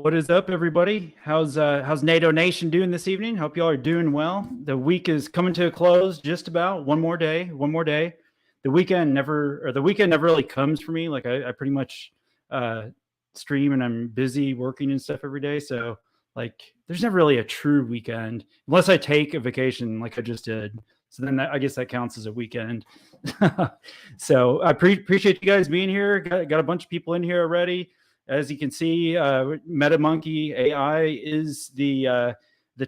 What is up, everybody? How's NATO Nation doing this evening? Hope y'all are doing well. The week is coming to a close, just about. One more day. The weekend never really comes for me. Like I pretty much stream and I'm busy working and stuff every day. So like there's never really a true weekend unless I take a vacation like I just did. So then I guess that counts as a weekend. So I appreciate you guys being here. Got a bunch of people in here already. As you can see, MetaMonkey AI is the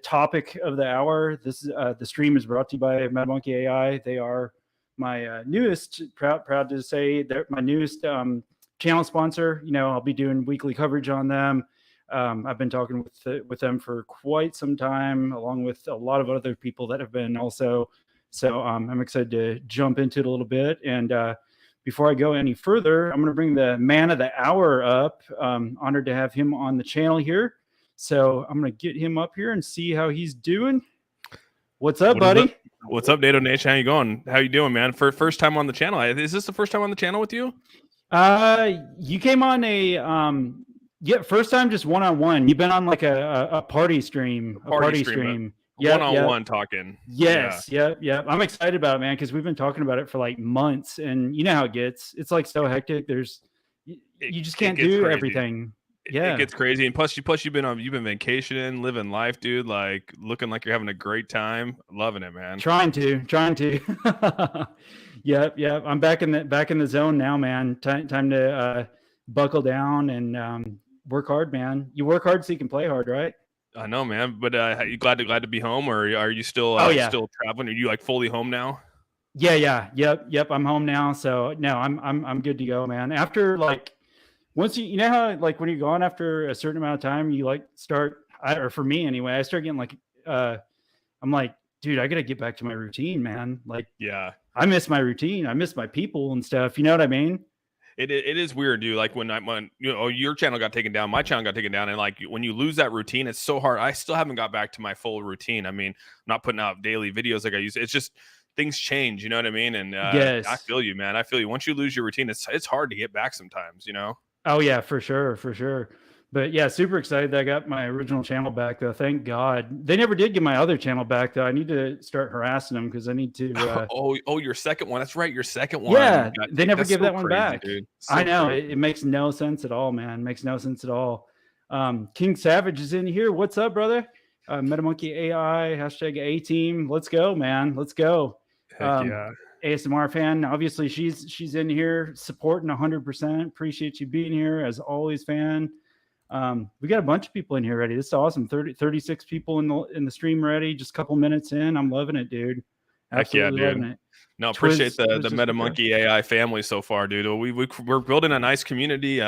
topic of the hour. This the stream is brought to you by MetaMonkey AI. They are my newest, proud to say, they're my newest channel sponsor. You know, I'll be doing weekly coverage on them. I've been talking with them for quite some time, along with a lot of other people that have been also. So I'm excited to jump into it a little bit. And before I go any further, I'm going to bring the man of the hour up. Honored to have him on the channel here. So I'm going to get him up here and see how he's doing. What's up, buddy? What's up, NATO Nation? How you going? How you doing, man? First time on the channel. Is this the first time on the channel with you? You came on first time just one-on-one. You've been on like a party stream. A party stream. One-on-one talking. Yes. Yeah. I'm excited about it, man, because we've been talking about it for like months, and you know how it gets. It's like so hectic. You just can't do everything. It gets crazy, and plus you've been vacationing, living life, dude. Like looking like you're having a great time, loving it, man. Trying to. Yep. I'm back in the zone now, man. Time to buckle down and work hard, man. You work hard so you can play hard, right? I know, man. But are you glad to be home, or are you still still traveling? Are you like fully home now? Yeah. Yep. I'm home now, so no, I'm good to go, man. After like once you know how like when you're gone after a certain amount of time, you like start, or for me anyway, I start getting like I'm like, dude, I gotta get back to my routine, man. Like, yeah, I miss my routine. I miss my people and stuff. You know what I mean? It is weird, dude. Like when you know your channel got taken down, my channel got taken down, and like when you lose that routine, it's so hard. I still haven't got back to my full routine. I mean, I'm not putting out daily videos like I used to. It's just things change, you know what I mean? And yes. I feel you, man. I feel you. Once you lose your routine, it's hard to get back sometimes, you know? Oh yeah, for sure. But yeah, super excited that I got my original channel back, though. Thank God. They never did get my other channel back, though. I need to start harassing them because I need to. Your second one. That's right, your second one. Yeah, they never give that one back. Dude. I know. It makes no sense at all, man. Makes no sense at all. King Savage is in here. What's up, brother? MetaMonkey AI, hashtag A-Team. Let's go, man. Let's go. Yeah. ASMR fan. Obviously, she's in here supporting 100%. Appreciate you being here, as always, fan. We got a bunch of people in here already. This is awesome. 36 people in the stream already. Just a couple minutes in. I'm loving it, dude. Absolutely loving it. No, appreciate the MetaMonkey AI family so far, dude. We're building a nice community.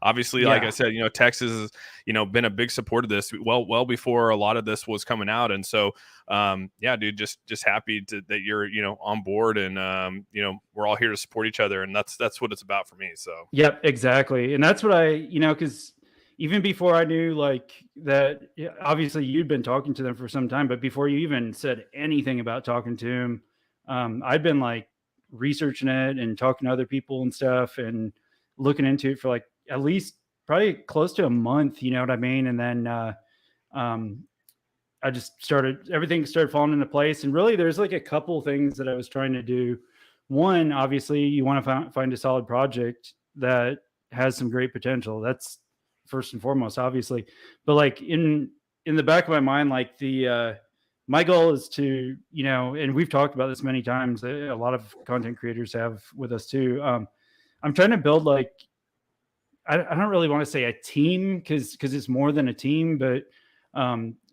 Obviously, like I said, you know, Texas has, you know, been a big support of this well before a lot of this was coming out. And so, yeah, dude, just happy that you're, you know, on board, and you know, we're all here to support each other, and that's what it's about for me. So, yep, exactly. And that's what I, you know, because even before I knew like that, obviously you'd been talking to them for some time, but before you even said anything about talking to him, I'd been like researching it and talking to other people and stuff and looking into it for like at least probably close to a month, you know what I mean? And then I just everything started falling into place. And really there's like a couple things that I was trying to do. One, obviously you want to find a solid project that has some great potential. That's first and foremost, obviously. But like in the back of my mind, like my goal is to, you know, and we've talked about this many times, a lot of content creators have with us too. I'm trying to build like, I don't really want to say a team because it's more than a team, but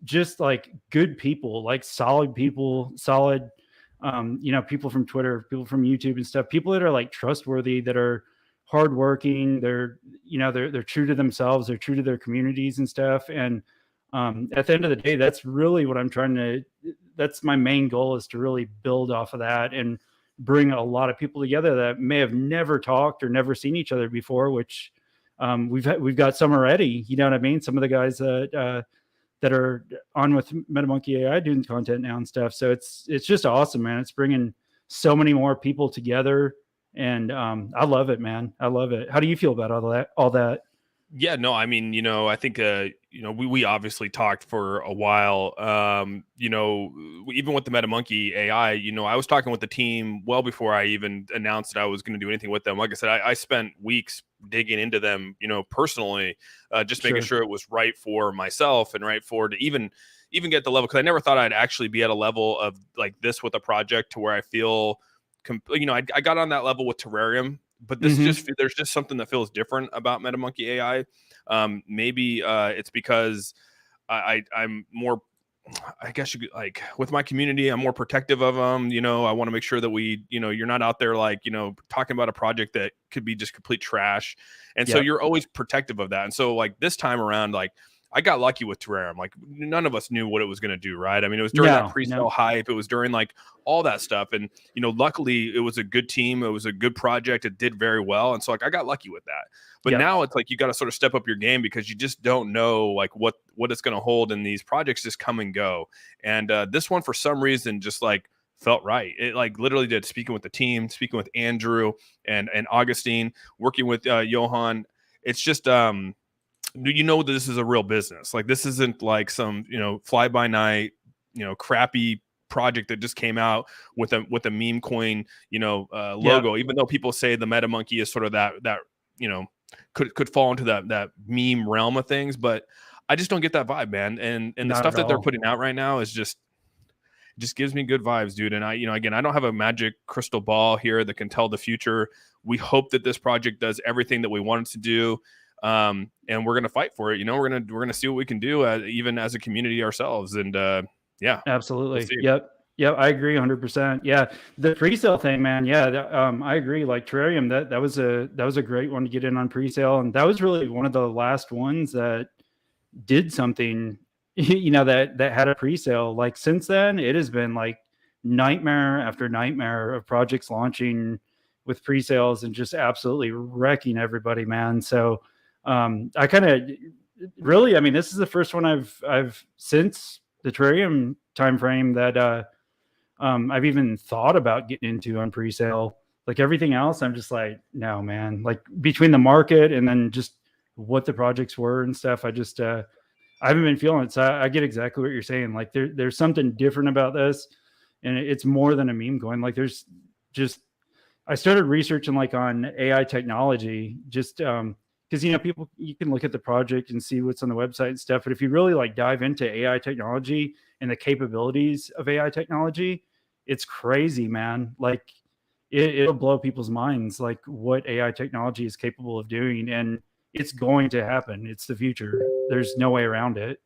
just like good people, like solid people, you know, people from Twitter, people from YouTube and stuff, people that are like trustworthy, that are hardworking, they're true to themselves, they're true to their communities and stuff. And at the end of the day, that's really what I'm that's my main goal, is to really build off of that and bring a lot of people together that may have never talked or never seen each other before, which we've got some already, you know what I mean? Some of the guys that are on with MetaMonkey AI doing content now and stuff. So it's just awesome, man. It's bringing so many more people together. And I love it, man. I love it. How do you feel about all that? Yeah, no, I mean, I think, we obviously talked for a while. Even with the MetaMonkey AI, I was talking with the team well before I even announced that I was going to do anything with them. Like I said, I spent weeks digging into them, personally, just making Sure. sure it was right for myself and right for to even get the level. Cause I never thought I'd actually be at a level of like this with a project to where I feel, I got on that level with Terrarium, but this Mm-hmm. there's just something that feels different about MetaMonkey AI. Maybe it's because I'm more, I guess you could, like, with my community, I'm more protective of them. I want to make sure that you're not out there like, talking about a project that could be just complete trash. And so Yep. you're always protective of that. And so like this time around, like I got lucky with Terrarium. Like none of us knew what it was going to do, right? I mean, it was during that No. pre-sale hype. It was during like all that stuff. And, luckily it was a good team. It was a good project. It did very well. And so like I got lucky with that. But Yep. now it's like you got to sort of step up your game because you just don't know like what it's going to hold, and these projects just come and go. And this one, for some reason, just like felt right. It like literally did. Speaking with the team, speaking with Andrew and Augustine, working with Johan, it's just this is a real business. Like this isn't like some fly by night crappy project that just came out with a meme coin logo. Yep. Even though people say the MetaMonkey is sort of that could fall into that meme realm of things, but I just don't get that vibe, man. And the Not stuff at that they're all. putting out right now is just gives me good vibes, dude. And I, again, I don't have a magic crystal ball here that can tell the future. We hope that this project does everything that we want it to do. And we're gonna fight for it. We're gonna see what we can do, even as a community ourselves. And yeah, we'll Absolutely. see. Yep. Yep. I agree 100%. Yeah. The pre-sale thing, man. Yeah. I agree. Like Terrarium, that was a great one to get in on pre-sale. And that was really one of the last ones that did something, that had a pre-sale. Like since then, it has been like nightmare after nightmare of projects launching with pre-sales and just absolutely wrecking everybody, man. So I kind of really, I mean, this is the first one I've since the Terrarium timeframe that I've even thought about getting into on pre-sale. Like everything else, I'm just like, no, man. Like between the market and then just what the projects were and stuff, I haven't been feeling it. So I get exactly what you're saying. Like there's something different about this, and it's more than a meme going. Like there's just I started researching like on AI technology, just because people, you can look at the project and see what's on the website and stuff. But if you really like dive into AI technology and the capabilities of AI technology, it's crazy, man. Like it'll blow people's minds, like what AI technology is capable of doing, and it's going to happen. It's the future. There's no way around it.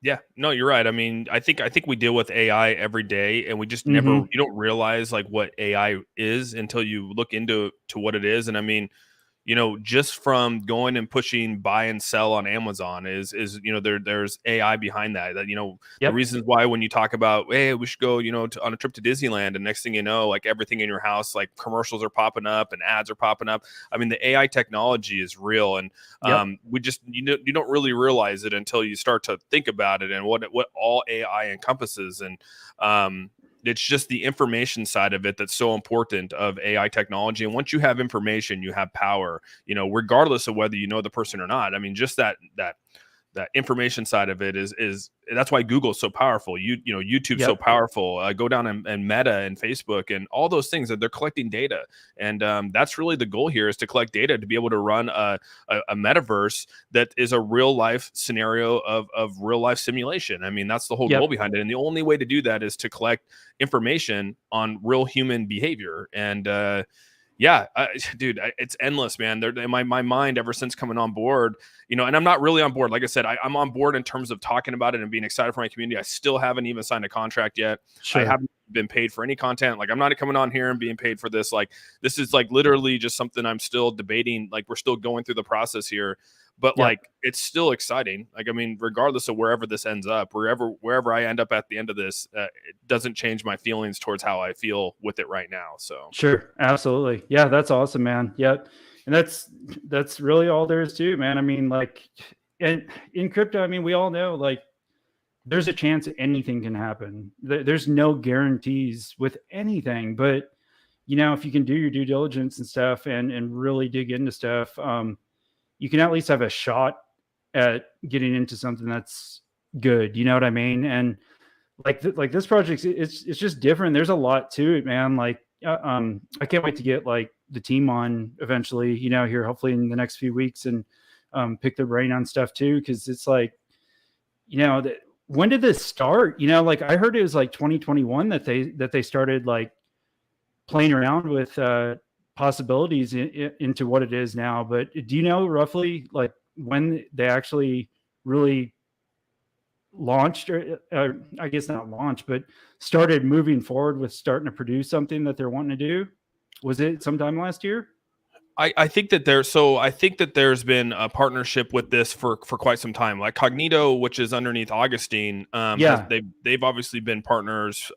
Yeah, no, you're right. I mean, I think we deal with AI every day, and we just never Mm-hmm. you don't realize like what AI is until you look into what it is. And I mean, just from going and pushing buy and sell on Amazon is there's AI behind that. That the Yep. reasons why when you talk about, hey, we should go on a trip to Disneyland, and next thing you know, like everything in your house, like commercials are popping up and ads are popping up. I mean, the AI technology is real, and Yep. we just you don't really realize it until you start to think about it and what all AI encompasses. And it's just the information side of it that's so important of AI technology. And once you have information, you have power, regardless of whether you know the person or not. I mean, just that information side of it is that's why Google's so powerful. YouTube's so Yep. powerful. Go down and Meta and Facebook and all those things that they're collecting data. And that's really the goal here, is to collect data to be able to run a metaverse that is a real life scenario of real life simulation. I mean, that's the whole goal Yep. behind it. And the only way to do that is to collect information on real human behavior. And yeah, dude, it's endless, man. My mind ever since coming on board, and I'm not really on board. Like I said, I'm on board in terms of talking about it and being excited for my community. I still haven't even signed a contract yet. I Sure. haven't been paid for any content. Like I'm not coming on here and being paid for this. Like this is like literally just something I'm still debating. Like we're still going through the process here, but Yep. like it's still exciting. Like, I mean, regardless of wherever this ends up, wherever I end up at the end of this, it doesn't change my feelings towards how I feel with it right now. So Sure. Absolutely. Yeah, that's awesome, man. Yep. And that's really all there is to it, man. I mean, like, and in crypto, I mean, we all know like there's a chance anything can happen. There's no guarantees with anything, but if you can do your due diligence and stuff and really dig into stuff, you can at least have a shot at getting into something that's good. You know what I mean? And like this project, it's just different. There's a lot to it, man. Like I can't wait to get like the team on eventually, you know, here hopefully in the next few weeks, and pick their brain on stuff too, because it's like, you know, when did this start? You know, like I heard it was like 2021 that they started like playing around with possibilities into what it is now. But do you know roughly like when they actually really launched, or I guess not launched, but started moving forward with starting to produce something that they're wanting to do? Was it sometime last year? I think that there's been a partnership with this for quite some time. Like Cognito, which is underneath Augustine, they've obviously been partners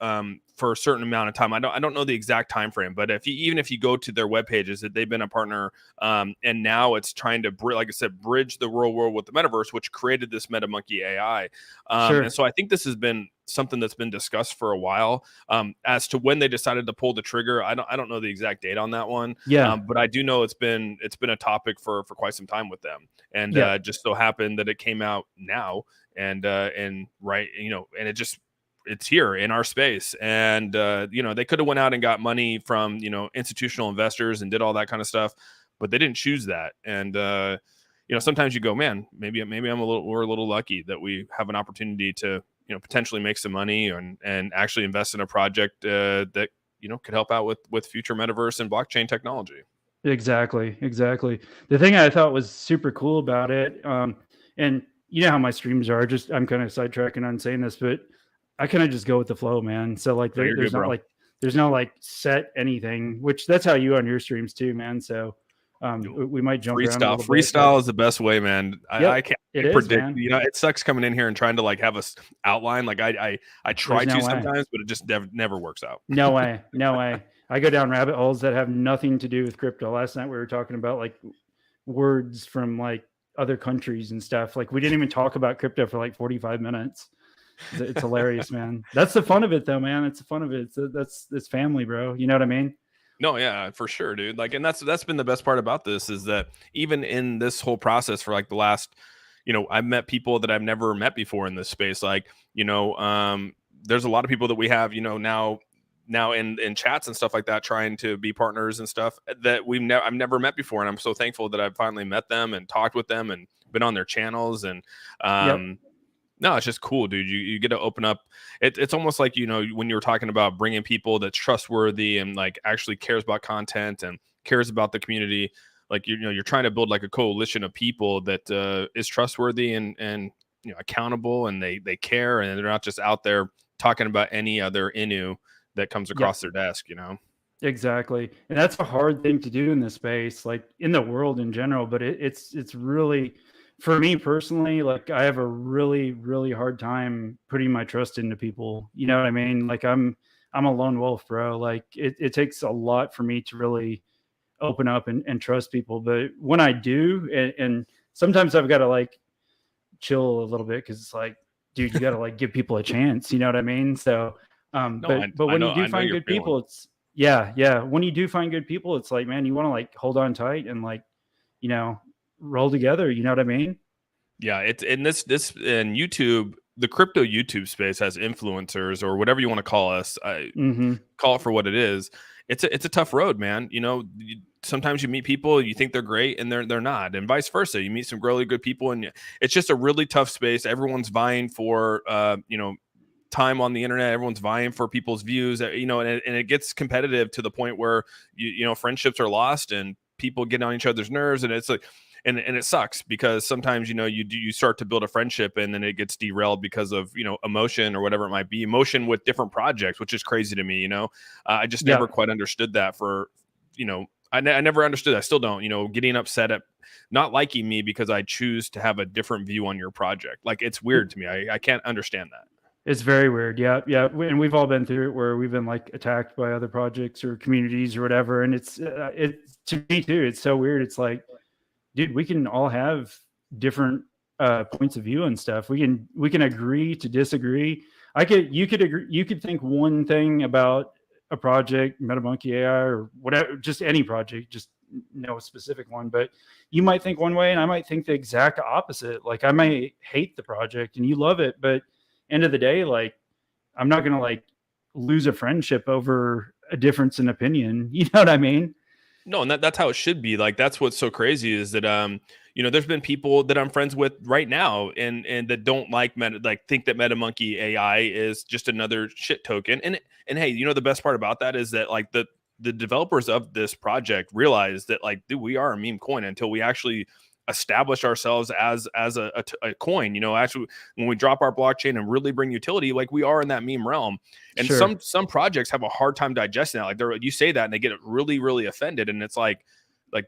for a certain amount of time. I don't know the exact time frame, but even if you go to their web pages, that they've been a partner, and now it's trying to like I said, bridge the real world with the metaverse, which created this MetaMonkey AI. Sure. And so I think this has been something that's been discussed for a while. As to when they decided to pull the trigger, I don't know the exact date on that one. Yeah. But I do know it's been a topic for quite some time with them, and just so happened that it came out now, and right, you know, and it's here in our space, and you know, they could have went out and got money from, you know, institutional investors and did all that kind of stuff, but they didn't choose that. And you know, sometimes we're a little lucky that we have an opportunity to, you know, potentially make some money and actually invest in a project that, you know, could help out with future metaverse and blockchain technology. Exactly. The thing I thought was super cool about it, and you know how my streams are, just I'm kind of sidetracking on saying this, but I kind of just go with the flow, man. So like there's not like there's no like set anything, which that's how you on your streams too, man. So we might jump around a little bit. Freestyle is the best way, man. I can't predict. Man. You know, it sucks coming in here and trying to like have us outline. Like I try to sometimes, but it just never works out. No way. I go down rabbit holes that have nothing to do with crypto. Last night we were talking about like words from like other countries and stuff. Like we didn't even talk about crypto for like 45 minutes. It's hilarious, man. That's the fun of it though, man. It's the fun of it. It's family, bro. You know what I mean? No, yeah, for sure, dude. Like, and that's been the best part about this, is that even in this whole process for like the last, you know, I've met people that I've never met before in this space. Like, you know, there's a lot of people that we have, you know, now in chats and stuff like that, trying to be partners and stuff that I've never met before, and I'm so thankful that I've finally met them and talked with them and been on their channels. And no, it's just cool, dude. You get to open up. It's almost like, you know, when you were talking about bringing people that's trustworthy and like actually cares about content and cares about the community. Like, you know, you're trying to build like a coalition of people that is trustworthy and you know, accountable, and they care, and they're not just out there talking about any other Inu that comes across their desk, you know? Exactly. And that's a hard thing to do in this space, like in the world in general, but it's really, for me personally, like I have a really, really hard time putting my trust into people. You know what I mean? Like I'm a lone wolf, bro. Like it takes a lot for me to really open up and trust people. But when I do, and sometimes I've got to like chill a little bit, because it's like, dude, you got to like give people a chance. You know what I mean? So, but when you do find good people, it's when you do find good people, it's like, man, you want to like hold on tight and like, you know, roll together. You know what I mean? Yeah, it's in this in YouTube, the crypto YouTube space has influencers, or whatever you want to call us. Call it for what it is. It's a tough road, man. You know, sometimes you meet people, you think they're great, and they're not, and vice versa. You meet some really good people, and it's just a really tough space. Everyone's vying for you know, time on the internet. Everyone's vying for people's views, you know, and it gets competitive to the point where you know, friendships are lost and people get on each other's nerves, and it's like. And it sucks, because sometimes, you know, you start to build a friendship and then it gets derailed because of, you know, emotion or whatever it might be, emotion with different projects, which is crazy to me. You know, I just never quite understood that. For, you know, I never understood. I still don't, you know, getting upset at not liking me because I choose to have a different view on your project. Like, it's weird to me. I can't understand that. It's very weird. Yeah. And we've all been through it, where we've been like attacked by other projects or communities or whatever. And it's to me too, it's so weird. It's like, dude, we can all have different points of view and stuff. We can agree to disagree. You could agree, you could think one thing about a project, MetaMonkey AI or whatever, just any project, just know a specific one, but you might think one way and I might think the exact opposite. Like I might hate the project and you love it, but end of the day, like I'm not going to like lose a friendship over a difference in opinion. You know what I mean? No, and that's how it should be. Like that's what's so crazy is that there's been people that I'm friends with right now and that don't like think that MetaMonkey AI is just another shit token. And hey, the best part about that is that like the developers of this project realize that like, dude, we are a meme coin until we actually establish ourselves as a coin. Actually, when we drop our blockchain and really bring utility, like we are in that meme realm. And Sure. some projects have a hard time digesting that. Like you say that and they get really, really offended. And it's like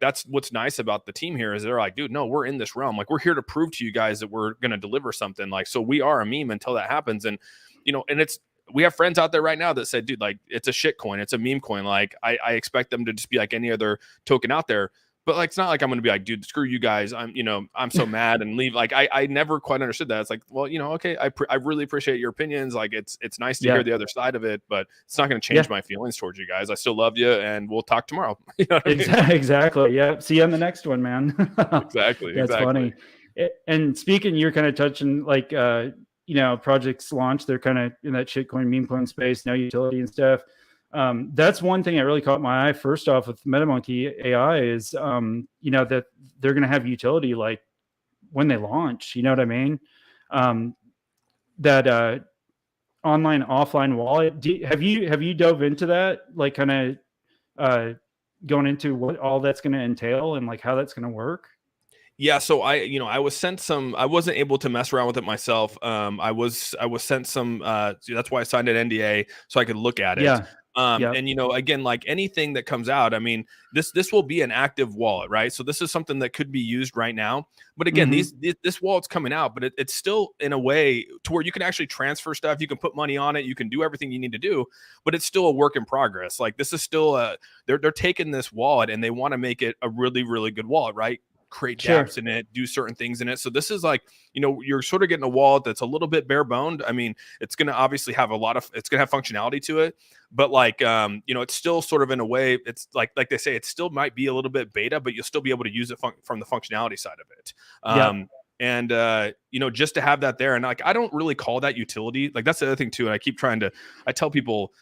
that's what's nice about the team here is they're like, dude, no, we're in this realm. Like we're here to prove to you guys that we're going to deliver something. Like, so we are a meme until that happens. And, and we have friends out there right now that said, dude, like it's a shit coin. It's a meme coin. Like I expect them to just be like any other token out there. But like, it's not like I'm going to be like, dude, screw you guys. I'm so mad and leave. Like, I never quite understood that. It's like, well, okay, I really appreciate your opinions. Like, it's nice to hear the other side of it, but it's not going to change my feelings towards you guys. I still love you, and we'll talk tomorrow. You know what I mean? Exactly. Yeah. See you on the next one, man. Exactly. That's funny. And speaking, you're kind of touching like, projects launch. They're kind of in that shitcoin, meme coin space, no utility and stuff. That's one thing that really caught my eye first off with MetaMonkey AI is, that they're going to have utility like when they launch, you know what I mean? That online offline wallet. Have you dove into that? Like kind of going into what all that's going to entail and like how that's going to work? Yeah, so I was sent some. I wasn't able to mess around with it myself. I was sent some. That's why I signed an NDA so I could look at it. Yeah. And again, like anything that comes out, I mean, this will be an active wallet, right? So this is something that could be used right now. But again, this wallet's coming out, but it's still in a way to where you can actually transfer stuff. You can put money on it. You can do everything you need to do, but it's still a work in progress. Like this is still they're taking this wallet and they want to make it a really, really good wallet, right? Create dApps in it, do certain things in it. So this is like, you're sort of getting a wallet that's a little bit bare boned. I mean, it's going to obviously have it's going to have functionality to it, but like, it's still sort of in a way, it's like they say, it still might be a little bit beta, but you'll still be able to use it from the functionality side of it. And, just to have that there and like, I don't really call that utility. Like that's the other thing too. And I tell people,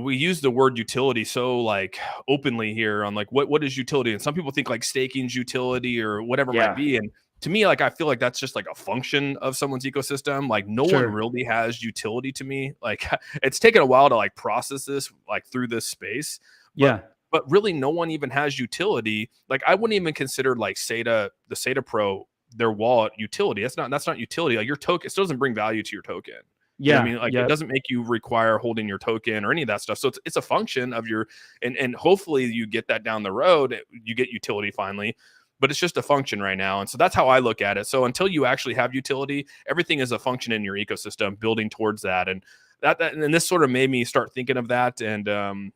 we use the word utility so like openly here on like what is utility, and some people think like staking's utility or whatever it might be. And to me, like I feel like that's just like a function of someone's ecosystem. Like no one really has utility to me. Like it's taken a while to like process this like through this space. But really no one even has utility. Like I wouldn't even consider like the SATA Pro their wallet utility. That's not utility. Like your token, it still doesn't bring value to your token. You know what I mean? Like it doesn't make you require holding your token or any of that stuff. So it's a function of your, and hopefully you get that down the road, you get utility finally, but it's just a function right now. And so that's how I look at it. So until you actually have utility, everything is a function in your ecosystem building towards that. And and this sort of made me start thinking of that. And and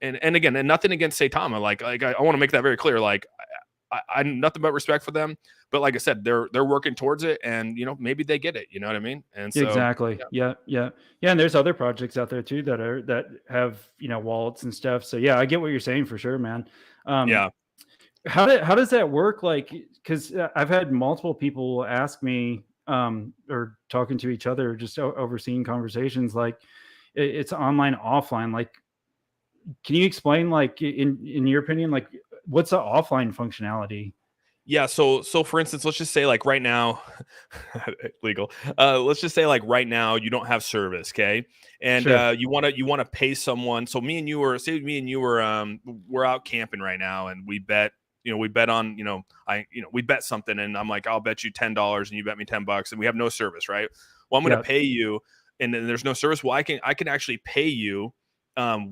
again, and nothing against Saitama. Like I want to make that very clear. Like I nothing but respect for them, but like I said, they're working towards it, and maybe they get it. You know what I mean? And so exactly, yeah. And there's other projects out there too that have wallets and stuff. So yeah, I get what you're saying for sure, man. How does that work? Like, because I've had multiple people ask me, or talking to each other, just overseeing conversations. Like, it's online, offline. Like, can you explain, like, in your opinion, like, what's the offline functionality? Yeah. So for instance, let's just say like right now, legal. Let's just say like right now you don't have service, okay? And you want to pay someone. So me and you were we're out camping right now, and we bet on we bet something, and I'm like, I'll bet you $10, and you bet me $10, and we have no service, right? Well, I'm going to pay you, and then there's no service. Well, I can actually pay you.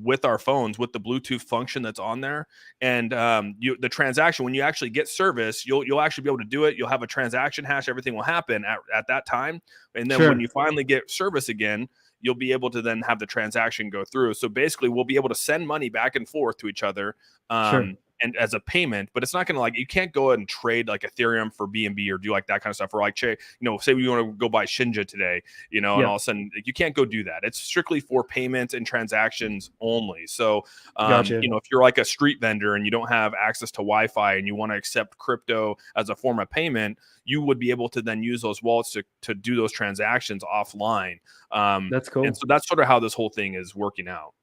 With our phones, with the Bluetooth function that's on there, and the transaction, when you actually get service, you'll actually be able to do it. You'll have a transaction hash. Everything will happen at that time, and then when you finally get service again, you'll be able to then have the transaction go through. So basically, we'll be able to send money back and forth to each other, and as a payment, but it's not going to like, you can't go and trade like Ethereum for BNB or do like that kind of stuff. Or like, say we want to go buy Shinja today, and all of a sudden you can't go do that. It's strictly for payments and transactions only. So, Gotcha. if you're like a street vendor and you don't have access to Wi-Fi and you want to accept crypto as a form of payment, you would be able to then use those wallets to do those transactions offline. That's cool. And so that's sort of how this whole thing is working out.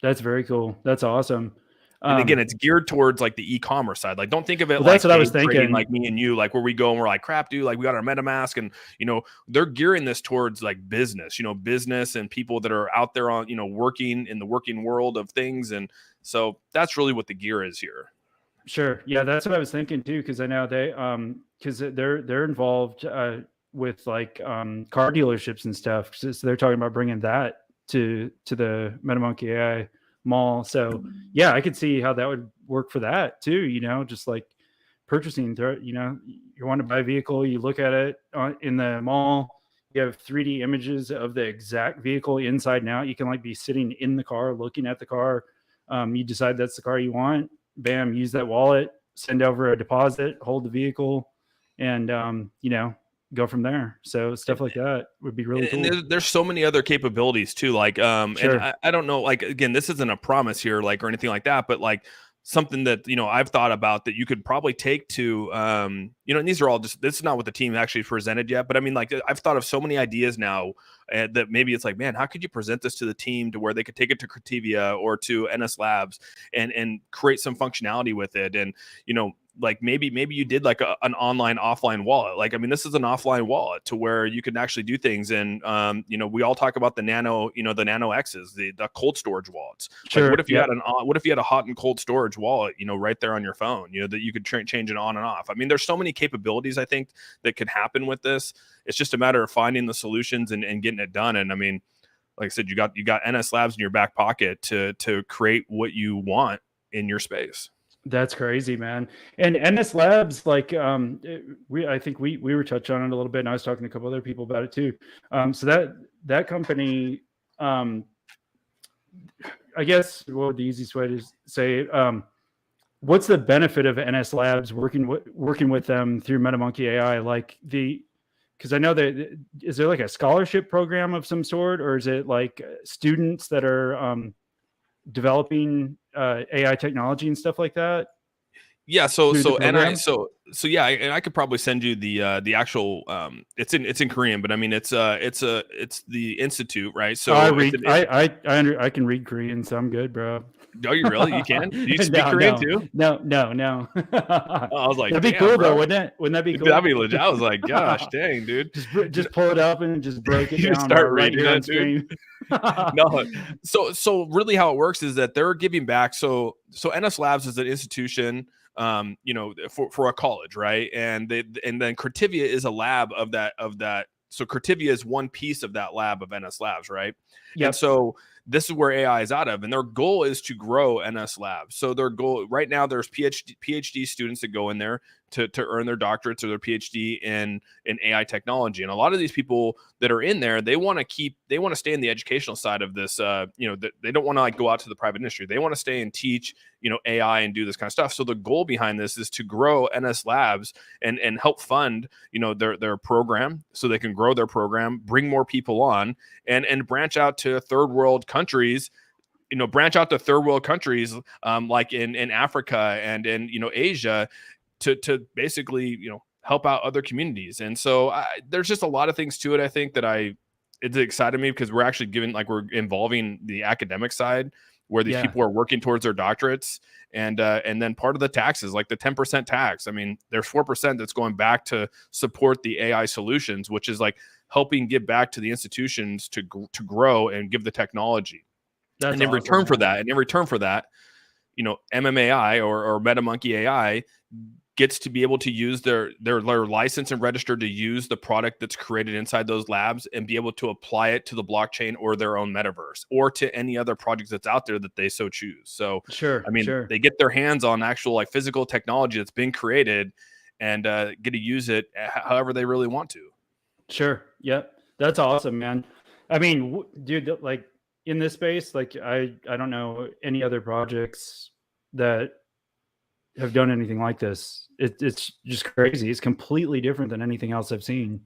That's very cool. That's awesome. And again, it's geared towards like the e-commerce side. Like, don't think of it like that's what I was thinking. Like me and you, like where we go and we're like, crap, dude, like we got our MetaMask, and they're gearing this towards like business, business and people that are out there on, working in the working world of things. And so that's really what the gear is here. Sure. Yeah, that's what I was thinking too, because I know they because they're involved with like car dealerships and stuff. So they're talking about bringing that to the MetaMonkey AI mall. So yeah, I could see how that would work for that too. Just like purchasing. You want to buy a vehicle, you look at it in the mall. You have 3D images of the exact vehicle inside and out. You can like be sitting in the car, looking at the car. You decide that's the car you want. Bam, use that wallet, send over a deposit, hold the vehicle, and go from there. So stuff like that would be really cool. And there's so many other capabilities too. Like, sure. And I don't know, like, again, this isn't a promise here, like, or anything like that, but like something that, I've thought about that you could probably take to, and these are all just, this is not what the team actually presented yet, but I mean, like, I've thought of so many ideas now that maybe it's like, man, how could you present this to the team to where they could take it to Cretivia or to NS Labs and create some functionality with it. And, like maybe you did like an online offline wallet. Like, I mean, this is an offline wallet to where you can actually do things. And, we all talk about the Nano, the Nano X's, the cold storage wallets. Sure. Like, what if you had a hot and cold storage wallet, right there on your phone, that you could change it on and off. I mean, there's so many capabilities, I think, that could happen with this. It's just a matter of finding the solutions and getting it done. And I mean, like I said, you got NS Labs in your back pocket to create what you want in your space. That's crazy, man. And NS Labs, like, I think we were touching on it a little bit, and I was talking to a couple other people about it too. So that company, I guess, what would the easiest way to say, what's the benefit of NS Labs working with them through MetaMonkey AI? Like because I know that, is there like a scholarship program of some sort, or is it like students that are developing AI technology and stuff like that? Yeah. So yeah, and I could probably send you the actual it's in Korean, but I mean it's the institute, right? So I can read Korean, so I'm good, bro. Oh, you really? You can? Do you speak Korean too? No. I was like, that'd be cool, bro. Wouldn't that be cool? That'd be legit. I was like, gosh, dang, dude. Just pull it up and just break it down. Start reading it, dude. No. So really how it works is that they're giving back. So NS Labs is an institution, for a college, right? And then Cretivia is a lab of that. So Cretivia is one piece of that lab of NS Labs, right? Yeah. And so this is where AI is out of, and their goal is to grow NS Labs. So their goal right now, there's PhD students that go in there to earn their doctorates or their PhD in AI technology. And a lot of these people that are in there, they want to stay in the educational side of this. They don't want to like go out to the private industry. They want to stay and teach, AI and do this kind of stuff. So the goal behind this is to grow NS Labs and help fund, their program so they can grow their program, bring more people on, and branch out to third world countries, like in Africa and in, Asia to basically, help out other communities. And so there's just a lot of things to it. I think that it's excited me because we're actually we're involving the academic side where these people are working towards their doctorates. And then part of the taxes, like the 10% tax. I mean, there's 4% that's going back to support the AI solutions, which is like helping give back to the institutions to grow and give the technology. And in return for that, MMAI or MetaMonkey AI gets to be able to use their license and register to use the product that's created inside those labs and be able to apply it to the blockchain or their own metaverse or to any other projects that's out there that they so choose. So they get their hands on actual like physical technology that's been created and get to use it however they really want to. Sure. Yep. That's awesome, man. I mean, dude, like in this space, like I don't know any other projects that have done anything like this. It's just crazy. It's completely different than anything else I've seen.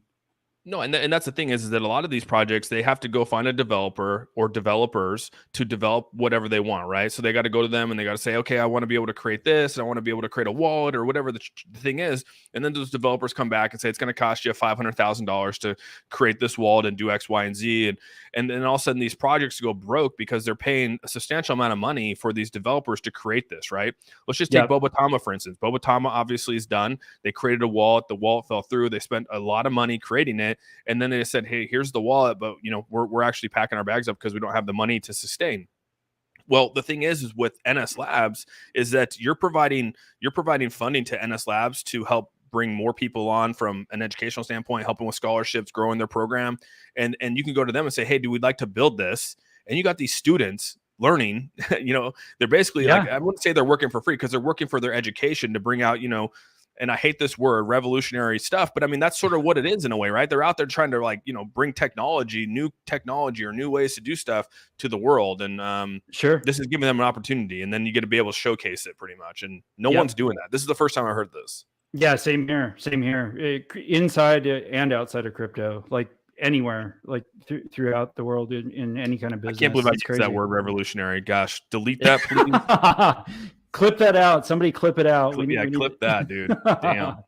No, and that's the thing is that a lot of these projects, they have to go find a developer or developers to develop whatever they want, right? So they got to go to them and they got to say, okay, I want to be able to create this, and I want to be able to create a wallet or whatever the thing is. And then those developers come back and say it's going to cost you $500,000 to create this wallet and do X, Y, and Z. And then all of a sudden these projects go broke because they're paying a substantial amount of money for these developers to create this, right? Let's just take Boba Tama, for instance. Boba Tama obviously is done. They created a wallet. The wallet fell through. They spent a lot of money creating it. And then they said, hey, here's the wallet, but we're actually packing our bags up because we don't have the money to sustain. Well, the thing is with NS Labs is that you're providing funding to NS Labs to help bring more people on from an educational standpoint, helping with scholarships, growing their program. And you can go to them and say, hey, do we like to build this? And you got these students learning, they're basically like, I wouldn't say they're working for free because they're working for their education to bring out, and I hate this word, revolutionary stuff, but I mean, that's sort of what it is in a way, right? They're out there trying to bring new technology or new ways to do stuff to the world. And sure, this is giving them an opportunity. And then you get to be able to showcase it pretty much. And no one's doing that. This is the first time I heard this. Yeah, same here. Inside and outside of crypto, like anywhere, like throughout the world in any kind of business. I can't believe I used that word revolutionary. Gosh, delete that, please. Clip that out. Somebody clip it out. Clip that, dude. Damn.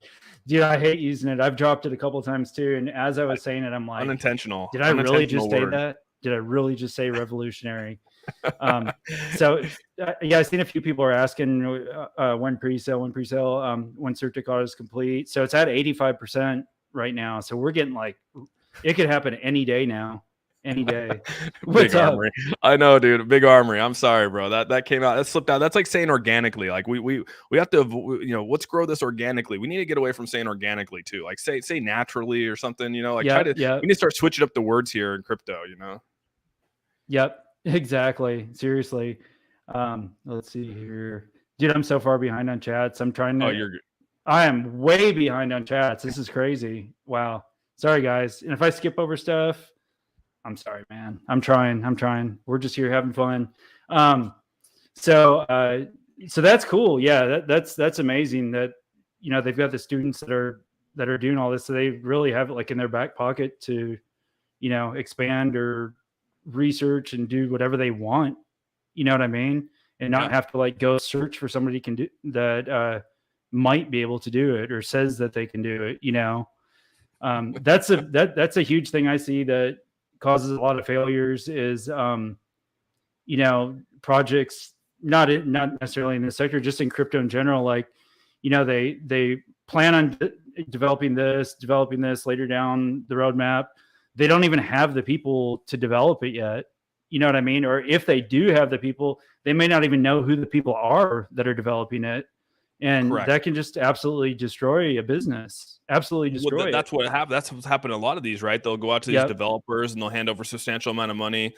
Dude, I hate using it. I've dropped it a couple of times too. And as I was saying it, I'm like, unintentional. Did I really just say that? Did I really just say revolutionary? So I've seen a few people are asking when presale, when certificate is complete. So it's at 85% right now. So we're getting it could happen any day now. Any day. Big Armory. I know, dude. Big Armory. I'm sorry, bro. That came out. That slipped out. That's like saying organically. Like we have to, let's grow this organically. We need to get away from saying organically too. Like say naturally or something. We need to start switching up the words here in crypto. Yep. Exactly. Seriously. Let's see here, dude. I'm so far behind on chats. I'm trying to. Oh, you're good. I am way behind on chats. This is crazy. Wow. Sorry, guys. And if I skip over stuff, I'm sorry, man. I'm trying. We're just here having fun. So that's cool. Yeah, that's amazing that they've got the students that are doing all this, so they really have it in their back pocket to expand or research and do whatever they want. You know what I mean? And not have to go search for somebody who can do that might be able to do it or says that they can do it. That's a huge thing I see that causes a lot of failures is, projects, not necessarily in this sector, just in crypto in general. They plan on developing this later down the roadmap. They don't even have the people to develop it yet. You know what I mean? Or if they do have the people, they may not even know who the people are that are developing it. And Correct. That can just absolutely destroy a business. Absolutely destroy it. That's what happened. That's what's happened to a lot of these, right? They'll go out to these developers and they'll hand over a substantial amount of money.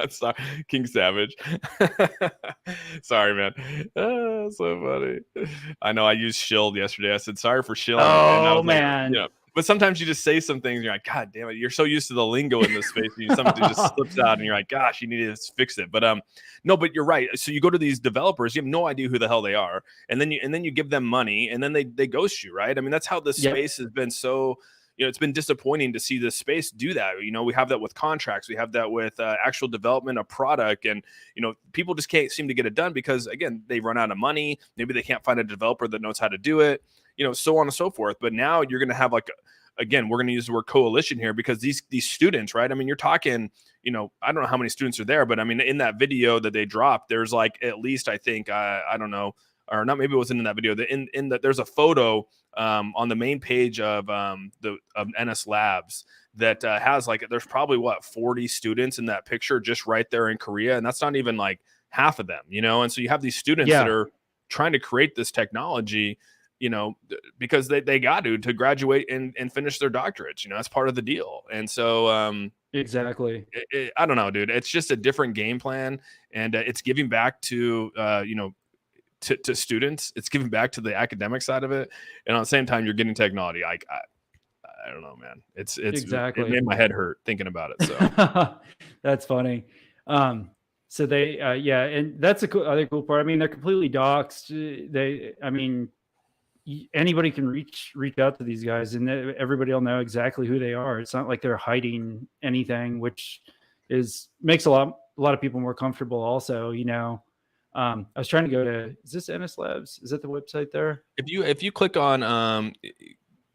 Sorry, King Savage. Sorry, man. Oh, so funny. I know I used shield yesterday. I said sorry for shilling. Oh, man. But sometimes you just say some things and you're like, God damn it, you're so used to the lingo in this space. Something just slips out and you're like, gosh, you need to fix it. But no, but you're right. So you go to these developers, you have no idea who the hell they are. And then you give them money and then they ghost you, right? I mean, that's how this space has been so, it's been disappointing to see this space do that. We have that with contracts. We have that with actual development of product. And, people just can't seem to get it done because, again, they run out of money. Maybe they can't find a developer that knows how to do it. So on and so forth. But now you're going to have again, we're going to use the word coalition here because these students, right? I mean, you're talking, I don't know how many students are there, but I mean, in that video that they dropped, there's at least, I think, I don't know, or not, maybe it wasn't in that video. There's a photo on the main page of NS Labs that has there's probably 40 students in that picture just right there in Korea. And that's not even half of them, And so you have these students that are trying to create this technology, because they got to graduate and finish their doctorates, that's part of the deal. And so, exactly. I don't know, dude, it's just a different game plan and it's giving back to, to students. It's giving back to the academic side of it. And at the same time, you're getting technology. I don't know, man. It's exactly. It made my head hurt thinking about it. So that's funny. So they, yeah, and that's other cool part. I mean, they're completely doxxed. Anybody can reach out to these guys, and everybody will know exactly who they are. It's not like they're hiding anything, which makes a lot of people more comfortable. Also, I was trying to go to, is this NS Labs? Is that the website there? If you click on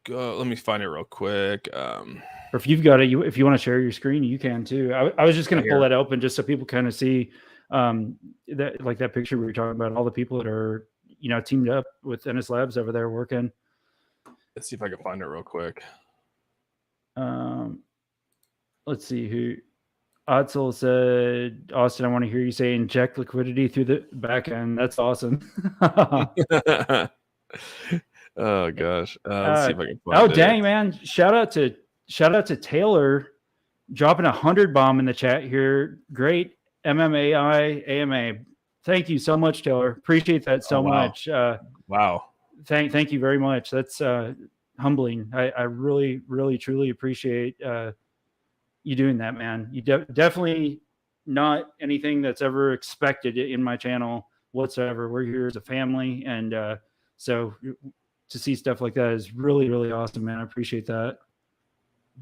let me find it real quick. Or if you've got it, if you want to share your screen, you can too. I was just going to pull that open just so people kind of see that, like that picture we were talking about, all the people that are, teamed up with NS Labs over there working. Let's see if I can find it real quick. Let's see who. Auzsome said, Austin, I want to hear you say inject liquidity through the back end. That's awesome. Oh gosh. Let's see if I can find it. Dang, man. Shout out to Taylor dropping 100 bomb in the chat here. Great MMAI AMA. Thank you so much, Taylor. Appreciate that so much. Wow. Thank you very much. That's humbling. I really, really, truly appreciate you doing that, man. You definitely not anything that's ever expected in my channel whatsoever. We're here as a family, and so to see stuff like that is really, really awesome, man. I appreciate that.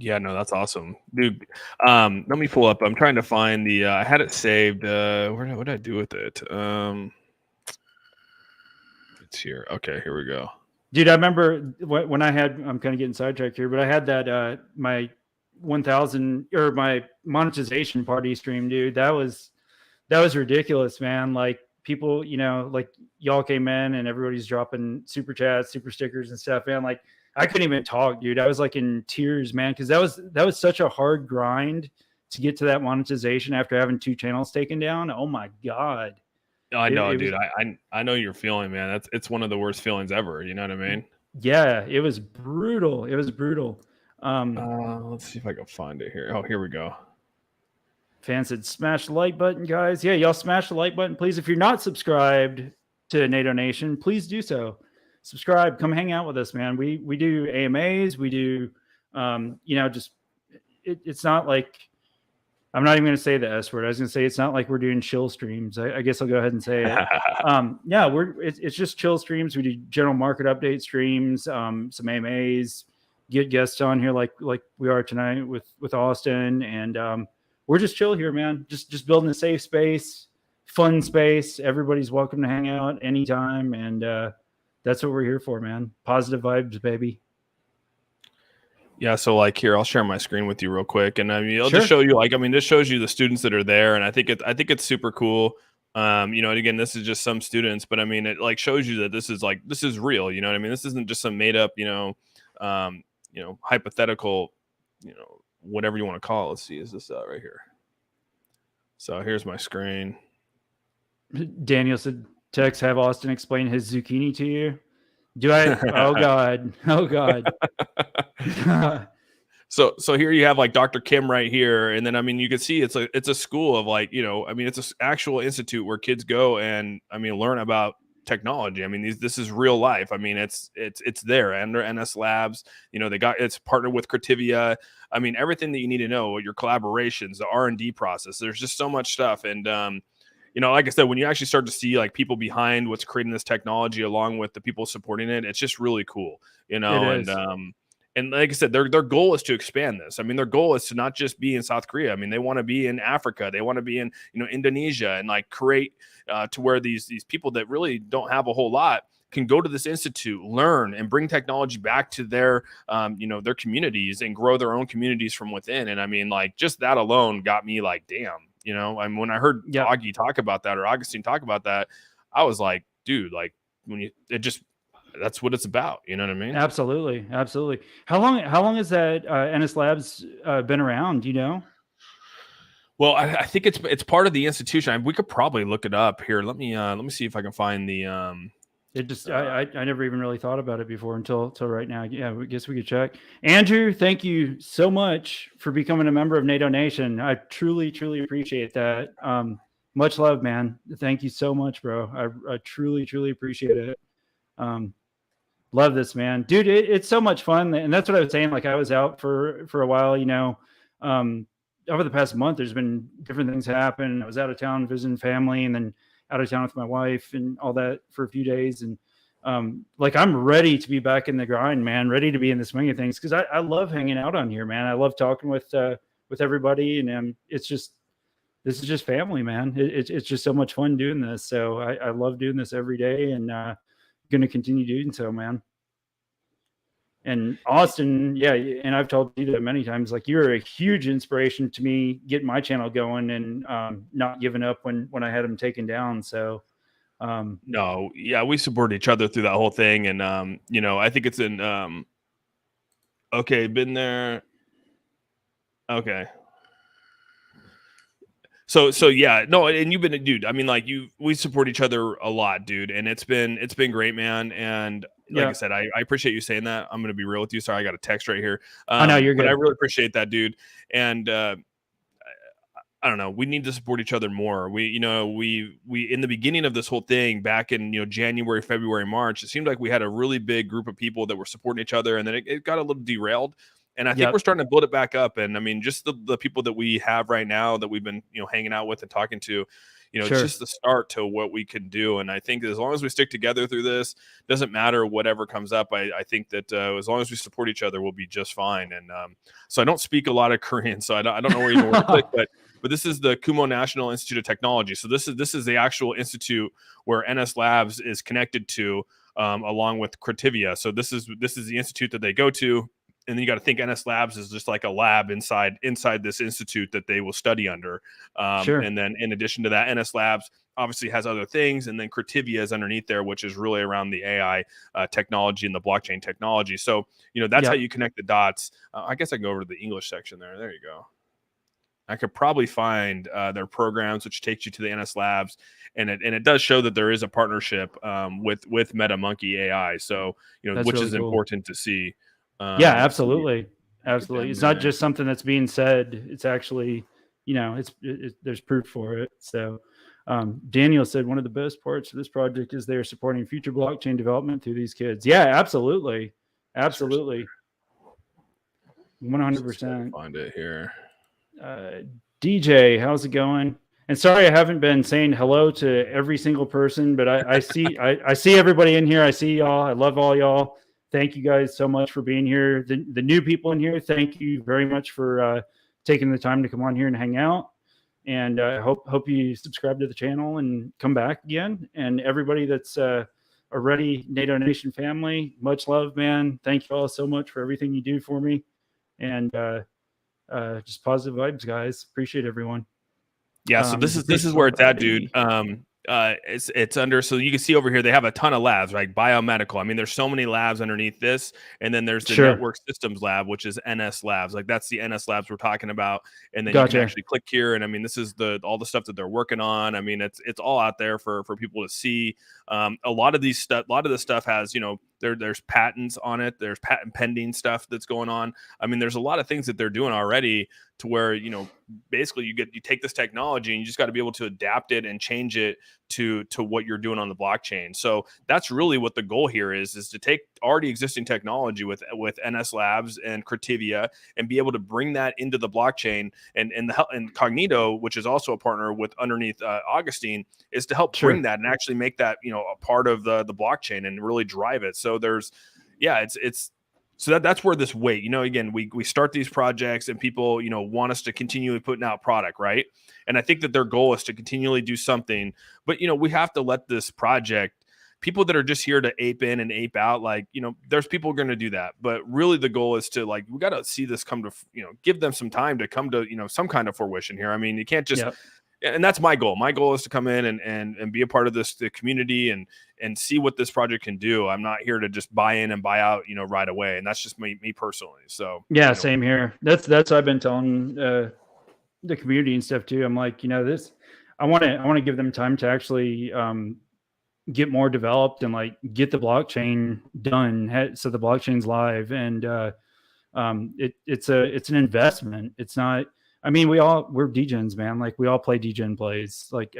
Yeah, no, that's awesome, dude. Let me pull up. I'm trying to find the. I had it saved. What did I do with it? It's here. Okay, here we go. Dude, I remember when I had. I'm kind of getting sidetracked here, but I had that my 1,000 or my monetization party stream, dude. That was ridiculous, man. Like people, like y'all came in and everybody's dropping super chats, super stickers and stuff, man. Like I couldn't even talk, dude. I was like in tears, man, because that was such a hard grind to get to that monetization after having 2 channels taken down. Oh my God. I know, dude. I know you're feeling, man. It's one of the worst feelings ever. You know what I mean? Yeah, it was brutal. It was brutal. Let's see if I can find it here. Oh, here we go. Fan said, smash the like button, guys. Yeah, y'all smash the like button, please. If you're not subscribed to NATO Nation, please do so. Subscribe. Come hang out with us, man. We do AMAs. We do, just it's not like, I'm not even going to say the S word. I was going to say it's not like we're doing chill streams. I guess I'll go ahead and say it. Yeah, it's just chill streams. We do general market update streams, some AMAs, get guests on here like we are tonight with Austin, and we're just chill here, man. Just building a safe space, fun space. Everybody's welcome to hang out anytime, and that's what we're here for, man. Positive vibes, baby. Yeah, so like here, I'll share my screen with you real quick, and I mean, I'll just show you this shows you the students that are there, and I think it's super cool. And again, this is just some students, but I mean, it like shows you that this is real. You know what I mean? This isn't just some made up, hypothetical, whatever you want to call it. Let's see, is this right here? So here's my screen. Daniel said, "Tex, have Austin explain his zucchini to you." Do I? Oh God! Oh God! So here you have like Dr. Kim right here, and then I mean you can see it's a school of it's an actual institute where kids go and learn about technology. I mean this is real life. I mean it's there under NS Labs. It's partnered with Cretivia. I mean everything that you need to know, your collaborations, the R&D process. There's just so much stuff, and like I said, when you actually start to see like people behind what's creating this technology along with the people supporting it, it's just really cool, and like I said, their goal is to expand this. I mean, their goal is to not just be in South Korea. I mean, they want to be in Africa. They want to be in, Indonesia, and like create to where these people that really don't have a whole lot can go to this institute, learn, and bring technology back to their, their communities and grow their own communities from within. And I mean, like just that alone got me like, damn, when I heard Augie talk about that or Augustine talk about that, I was like, dude, like that's what it's about. You know what I mean? Absolutely. Absolutely. How long has that NS Labs been around? Do you know? Well, I think it's part of the institution. We could probably look it up here. Let me see if I can find the. I never even really thought about it before until right now. Yeah, I guess we could check. Andrew, thank you so much for becoming a member of NATO Nation. I truly, truly appreciate that. Much love, man. Thank you so much, bro. I truly, truly appreciate it. Love this, man, dude. It's so much fun, and that's what I was saying. Like I was out for a while, over the past month, there's been different things happen. I was out of town visiting family, and then out of town with my wife and all that for a few days. And like, I'm ready to be back in the grind, man, ready to be in the swing of things. Cause I love hanging out on here, man. I love talking with everybody. And this is just family, man. It's just so much fun doing this. So I love doing this every day, and going to continue doing so, man. And Austin, yeah, and I've told you that many times, like, you're a huge inspiration to me getting my channel going and not giving up when I had him taken down. So no, yeah, we support each other through that whole thing. And I think it's in okay, been there. Okay. So yeah, no, and you've been a dude. I mean, like, we support each other a lot, dude, and it's been great, man. And like I said, I appreciate you saying that. I'm gonna be real with you. Sorry, I got a text right here. I know you're good. But I really appreciate that, dude. And I don't know. We need to support each other more. We in the beginning of this whole thing back in January, February, March, it seemed like we had a really big group of people that were supporting each other, and then it got a little derailed. And I think we're starting to build it back up. And I mean, just the people that we have right now that we've been, hanging out with and talking to, it's just the start to what we can do. And I think as long as we stick together through this, doesn't matter whatever comes up. I think that as long as we support each other, we'll be just fine. And so I don't speak a lot of Korean, so I don't know where even to click, but this is the Kumo National Institute of Technology. So this is the actual institute where NS Labs is connected to, along with Cretivia. So this is the institute that they go to. And then you got to think NS Labs is just like a lab inside this institute that they will study under. And then in addition to that, NS Labs obviously has other things. And then Cretivia is underneath there, which is really around the AI technology and the blockchain technology. So, that's how you connect the dots. I guess I can go over to the English section there. There you go. I could probably find their programs, which takes you to the NS Labs. And it does show that there is a partnership with MetaMonkey AI. So, That's which really is cool. important to see. Yeah, absolutely. It's not just something that's being said. It's actually, there's proof for it. So Daniel said one of the best parts of this project is they're supporting future blockchain development through these kids. Yeah, absolutely. 100%. Find it here. DJ, how's it going? And sorry, I haven't been saying hello to every single person, but I see I see everybody in here. I see y'all. I love all y'all. Thank you guys so much for being here. The new people in here, thank you very much for taking the time to come on here and hang out. And I hope you subscribe to the channel and come back again. And everybody that's already NATO Nation family, much love, man. Thank you all so much for everything you do for me. And just positive vibes, guys. Appreciate everyone. Yeah, so this is where it's at, dude. It's under, so you can see over here they have a ton of labs, right? Biomedical. I mean, there's so many labs underneath this, and then there's the Network Systems Lab, which is NS Labs. Like, that's the NS Labs we're talking about. And then you can actually click here, and I mean, this is all the stuff that they're working on. I mean, it's all out there for people to see. A lot of the stuff has, there's patents on it. There's patent pending stuff that's going on. I mean, there's a lot of things that they're doing already to where, basically you take this technology and you just got to be able to adapt it and change it to what you're doing on the blockchain. So that's really what the goal here is to take already existing technology with NS Labs and Cretivia and be able to bring that into the blockchain, and Cognito, which is also a partner with underneath Augustine, is to help bring that and actually make that, a part of the blockchain and really drive it. So so that's where this weight, again, we start these projects and people, want us to continually putting out product, right? And I think that their goal is to continually do something, but, we have to let this project, people that are just here to ape in and ape out, like, there's people going to do that. But really the goal is to, like, we got to see this come to, give them some time to come to, some kind of fruition here. I mean, you can't just, and that's my goal. My goal is to come in and be a part of the community and see what this project can do. I'm not here to just buy in and buy out, right away. And that's just me personally. So yeah, same here. That's I've been telling the community and stuff too. I'm like, this, I want to give them time to actually get more developed and, like, get the blockchain done. So the blockchain's live, and it's an investment. It's not. I mean, we're degens, man. Like, we all play degen plays. Like,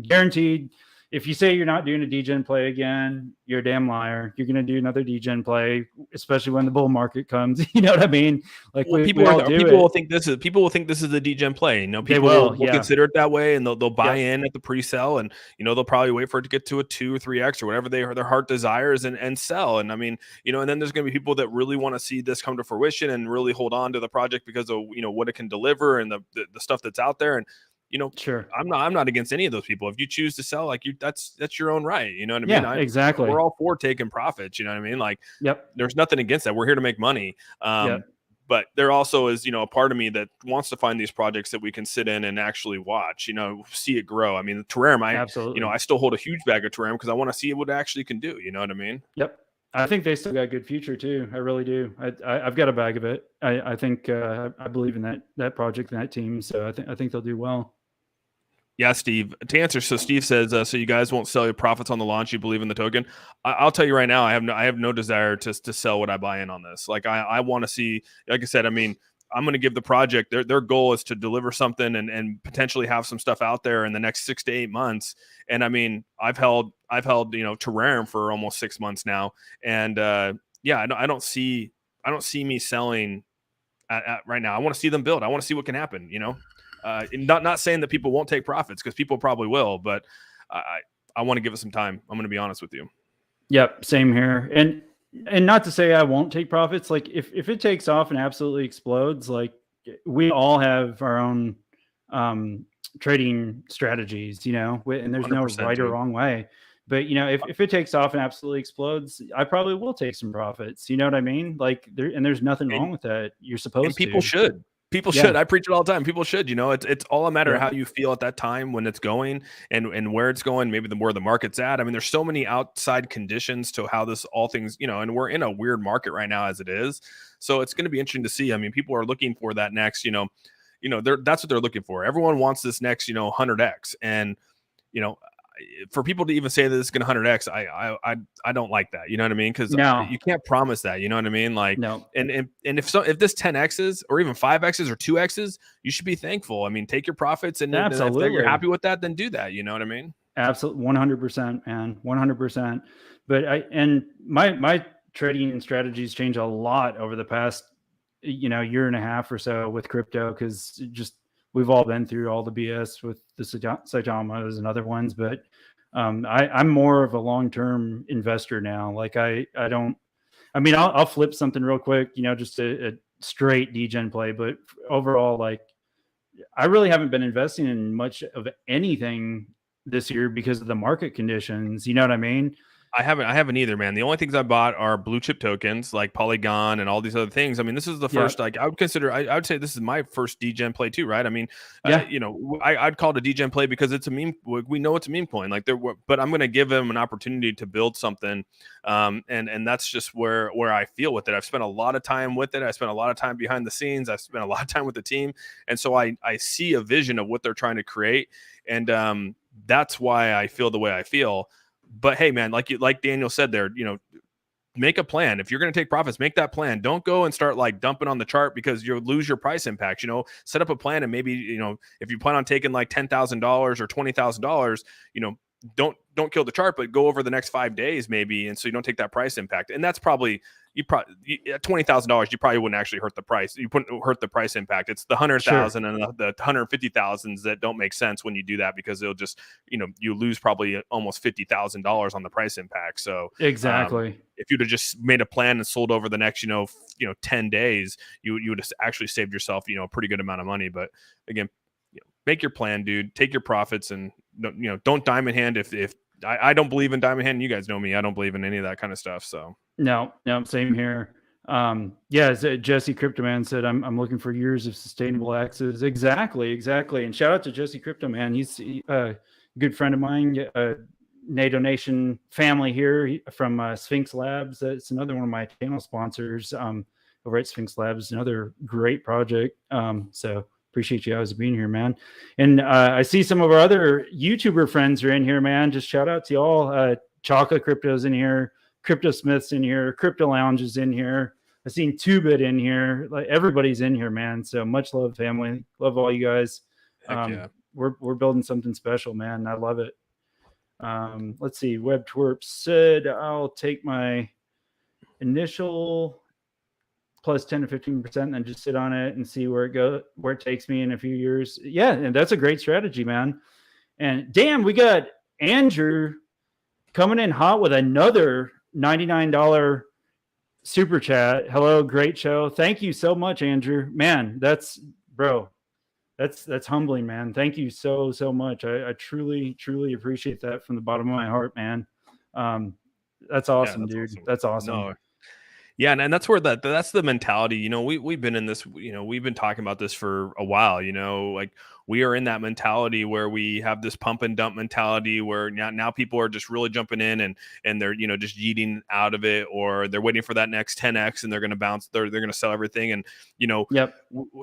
guaranteed, if you say you're not doing a degen play again, you're a damn liar. You're going to do another degen play, especially when the bull market comes. You know what I mean? Like people will think this is a degen play. You know, people will consider it that way, and they'll buy in at the pre-sale, and you know, they'll probably wait for it to get to a 2 or 3x or whatever their heart desires and sell. And I mean, you know, and then there's going to be people that really want to see this come to fruition and really hold on to the project because of, you know, what it can deliver and the stuff that's out there. And you know, sure, I'm not against any of those people. If you choose to sell, like that's your own right. You know what I mean? Yeah, exactly. We're all for taking profits. You know what I mean? Like, there's nothing against that. We're here to make money. But there also is, you know, a part of me that wants to find these projects that we can sit in and actually watch, you know, see it grow. I mean, Terrarium, absolutely. You know, I still hold a huge bag of Terrarium because I want to see what it actually can do. You know what I mean? Yep. I think they still got a good future too. I really do. I've got a bag of it. I think I believe in that project and that team. So I think they'll do well. Yeah, Steve. To answer, so Steve says, so you guys won't sell your profits on the launch. You believe in the token. I'll tell you right now, I have no desire to sell what I buy in on this. Like I want to see, like I said, I mean, I'm going to give the project their goal is to deliver something and potentially have some stuff out there in the next 6 to 8 months. And I mean, I've held you know, Terrarium for almost 6 months now, and yeah, I don't see me selling right now. I want to see them build. I want to see what can happen. You know. Not saying that people won't take profits, because people probably will, but I want to give it some time. I'm going to be honest with you. Yep, same here. And not to say I won't take profits. Like if it takes off and absolutely explodes, like we all have our own trading strategies, you know, and there's no right or wrong way. But you know, if it takes off and absolutely explodes, I probably will take some profits. You know what I mean? Like there's nothing wrong with that. You're supposed to. People should. People should. I preach it all the time. People should. You know, it's all a matter of how you feel at that time when it's going and where it's going. Maybe where the market's at. I mean, there's so many outside conditions to how this all things. You know, and we're in a weird market right now as it is. So it's going to be interesting to see. I mean, people are looking for that next. You know, that's what they're looking for. Everyone wants this next. You know, 100x, and you know, for people to even say that it's going to 100x, I don't like that. You know what I mean? Because you can't promise that. You know what I mean? Like, no. And if this 10x's or even 5x's or 2x's, you should be thankful. I mean, take your profits, and if you're happy with that, then do that. You know what I mean? Absolutely, 100%, man, 100%. But my trading strategies change a lot over the past, you know, year and a half or so with crypto, because we've all been through all the BS with the Saitamas and other ones, but I'm more of a long-term investor now. Like I'll flip something real quick, you know, just a straight degen play, but overall, like I really haven't been investing in much of anything this year because of the market conditions. You know what I mean? I haven't either, man. The only things I bought are blue chip tokens like Polygon and all these other things. I mean, this is the first, like I would say this is my first degen play too, right? I mean, you know, I'd call it a degen play because it's a meme. We know it's a meme coin, like but I'm going to give them an opportunity to build something. And that's just where I feel with it. I've spent a lot of time with it. I spent a lot of time behind the scenes. I've spent a lot of time with the team. And so I see a vision of what they're trying to create. And that's why I feel the way I feel. But hey, man, like Daniel said there, you know, make a plan. If you're going to take profits, make that plan. Don't go and start like dumping on the chart because you'll lose your price impact. You know, set up a plan, and maybe, you know, if you plan on taking like $10,000 or $20,000, you know, don't kill the chart, but go over the next 5 days maybe, and so you don't take that price impact. And that's probably at $20,000, you probably wouldn't actually hurt the price. You wouldn't hurt the price impact. It's the 100,000 and the 150,000s that don't make sense when you do that, because it'll just, you know, you lose probably almost $50,000 on the price impact. So exactly, if you'd have just made a plan and sold over the next, you know, 10 days, you would have actually saved yourself, you know, a pretty good amount of money. But again, you know, make your plan, dude. Take your profits, and you know, don't diamond hand. If I don't believe in diamond hand, you guys know me. I don't believe in any of that kind of stuff. So no, same here. Jesse Cryptoman said, I'm looking for years of sustainable access. Exactly. And shout out to Jesse Cryptoman. He's a good friend of mine, NATO Nation family here from Sphinx Labs. It's another one of my channel sponsors over at Sphinx Labs, another great project. So appreciate you guys being here, man. And I see some of our other YouTuber friends are in here, man. Just shout out to y'all. Chocolate Crypto's in here. Crypto Smith's in here. Crypto Lounge is in here. I've seen 2-Bit in here. Like everybody's in here, man. So much love, family. Love all you guys. We're building something special, man. I love it. Let's see. Web Twerp said, I'll take my initial plus 10 to 15% and then just sit on it and see where it takes me in a few years. Yeah, and that's a great strategy, man. And damn, we got Andrew coming in hot with another $99 super chat. Hello, great show. Thank you so much, Andrew. Man, that's humbling, man. Thank you so much. I truly appreciate that from the bottom of my heart, man. That's awesome, dude. Awesome. That's awesome. No. Yeah, and that's where that's the mentality. You know, we've been in this. You know, we've been talking about this for a while. You know, like we are in that mentality where we have this pump and dump mentality where now people are just really jumping in and they're just yeeting out of it, or they're waiting for that next 10x and they're going to bounce. They're going to sell everything, and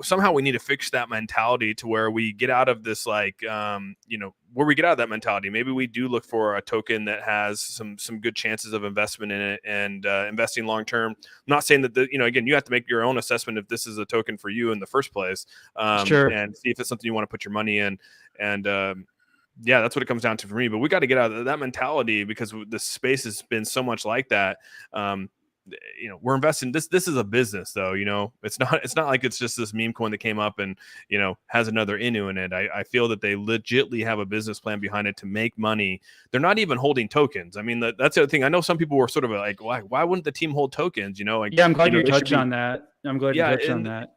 somehow we need to fix that mentality to where we get out of this where we get out of that mentality. Maybe we do look for a token that has some good chances of investment in it and investing long term. I'm not saying that again, you have to make your own assessment if this is a token for you in the first place, sure, and see if it's something you want to put your money in. And that's what it comes down to for me. But we got to get out of that mentality because the space has been so much like that. We're investing. This is a business, though. It's not like it's just this meme coin that came up and has another Inu in it. I feel that they legitly have a business plan behind it to make money. They're not even holding tokens. I mean, that's the other thing. I know some people were sort of like, why wouldn't the team hold tokens? I'm glad you touched on that. I'm glad you touched on that.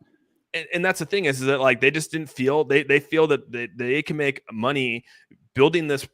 And that's the thing is that like they just didn't feel they feel that they can make money building this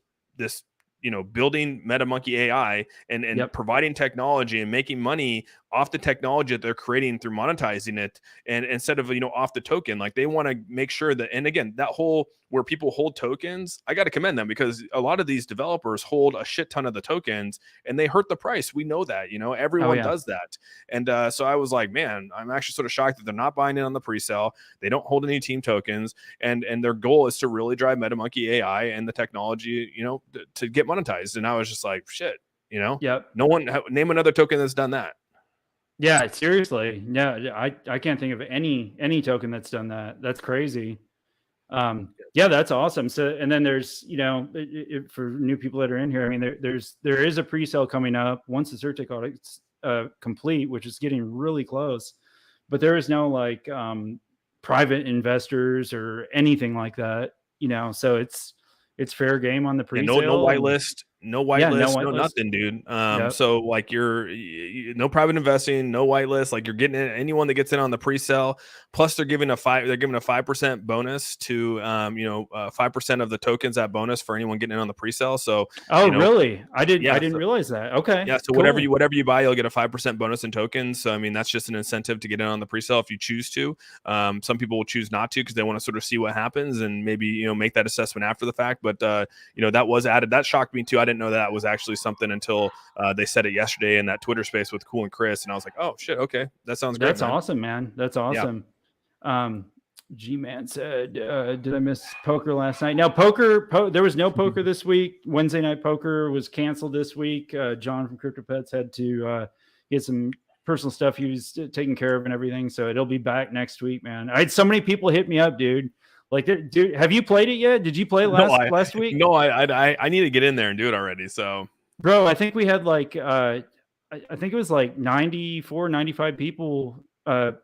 building MetaMonkey AI and providing technology and making money off the technology that they're creating through monetizing it, and instead of off the token. Like they want to make sure that, and again, that whole where people hold tokens, I got to commend them because a lot of these developers hold a shit ton of the tokens and they hurt the price. We know that, everyone does that. And so I was like, man, I'm actually sort of shocked that they're not buying in on the pre-sale. They don't hold any team tokens, and their goal is to really drive MetaMonkey AI and the technology, to get monetized. And I was just like, shit, no one, name another token that's done that. Yeah, seriously. Yeah, I can't think of any token that's done that. That's crazy. That's awesome. So, and then there's, for new people that are in here, I mean, there is a pre-sale coming up once the CertiK audit's complete, which is getting really close, but there is no like private investors or anything like that, so it's fair game on the pre-sale. No whitelist. No whitelist, no nothing, dude. So like you're no private investing, no whitelist. Like you're getting anyone that gets in on the pre-sale. Plus they're giving a 5% bonus to 5% of the tokens at bonus for anyone getting in on the pre-sale. So really? I didn't realize that. Okay. Yeah. So cool. whatever you buy, you'll get a 5% bonus in tokens. So I mean that's just an incentive to get in on the pre-sale if you choose to. Some people will choose not to because they want to sort of see what happens and maybe make that assessment after the fact. But that was added. That shocked me too. I didn't know that was actually something until they said it yesterday in that Twitter space with Cool and Chris, and I was like, oh shit, okay, that sounds great. That's awesome, man. That's awesome. G-Man said, did I miss poker last night? No, there was no poker this week. Wednesday night poker was canceled this week. John from CryptoPets had to get some personal stuff he was taking care of and everything, so it'll be back next week, man. I had so many people hit me up, dude. Like, dude, have you played it yet? Did you play it last week? No, I need to get in there and do it already. So, bro, I think we had like, I think it was like 94, 95 people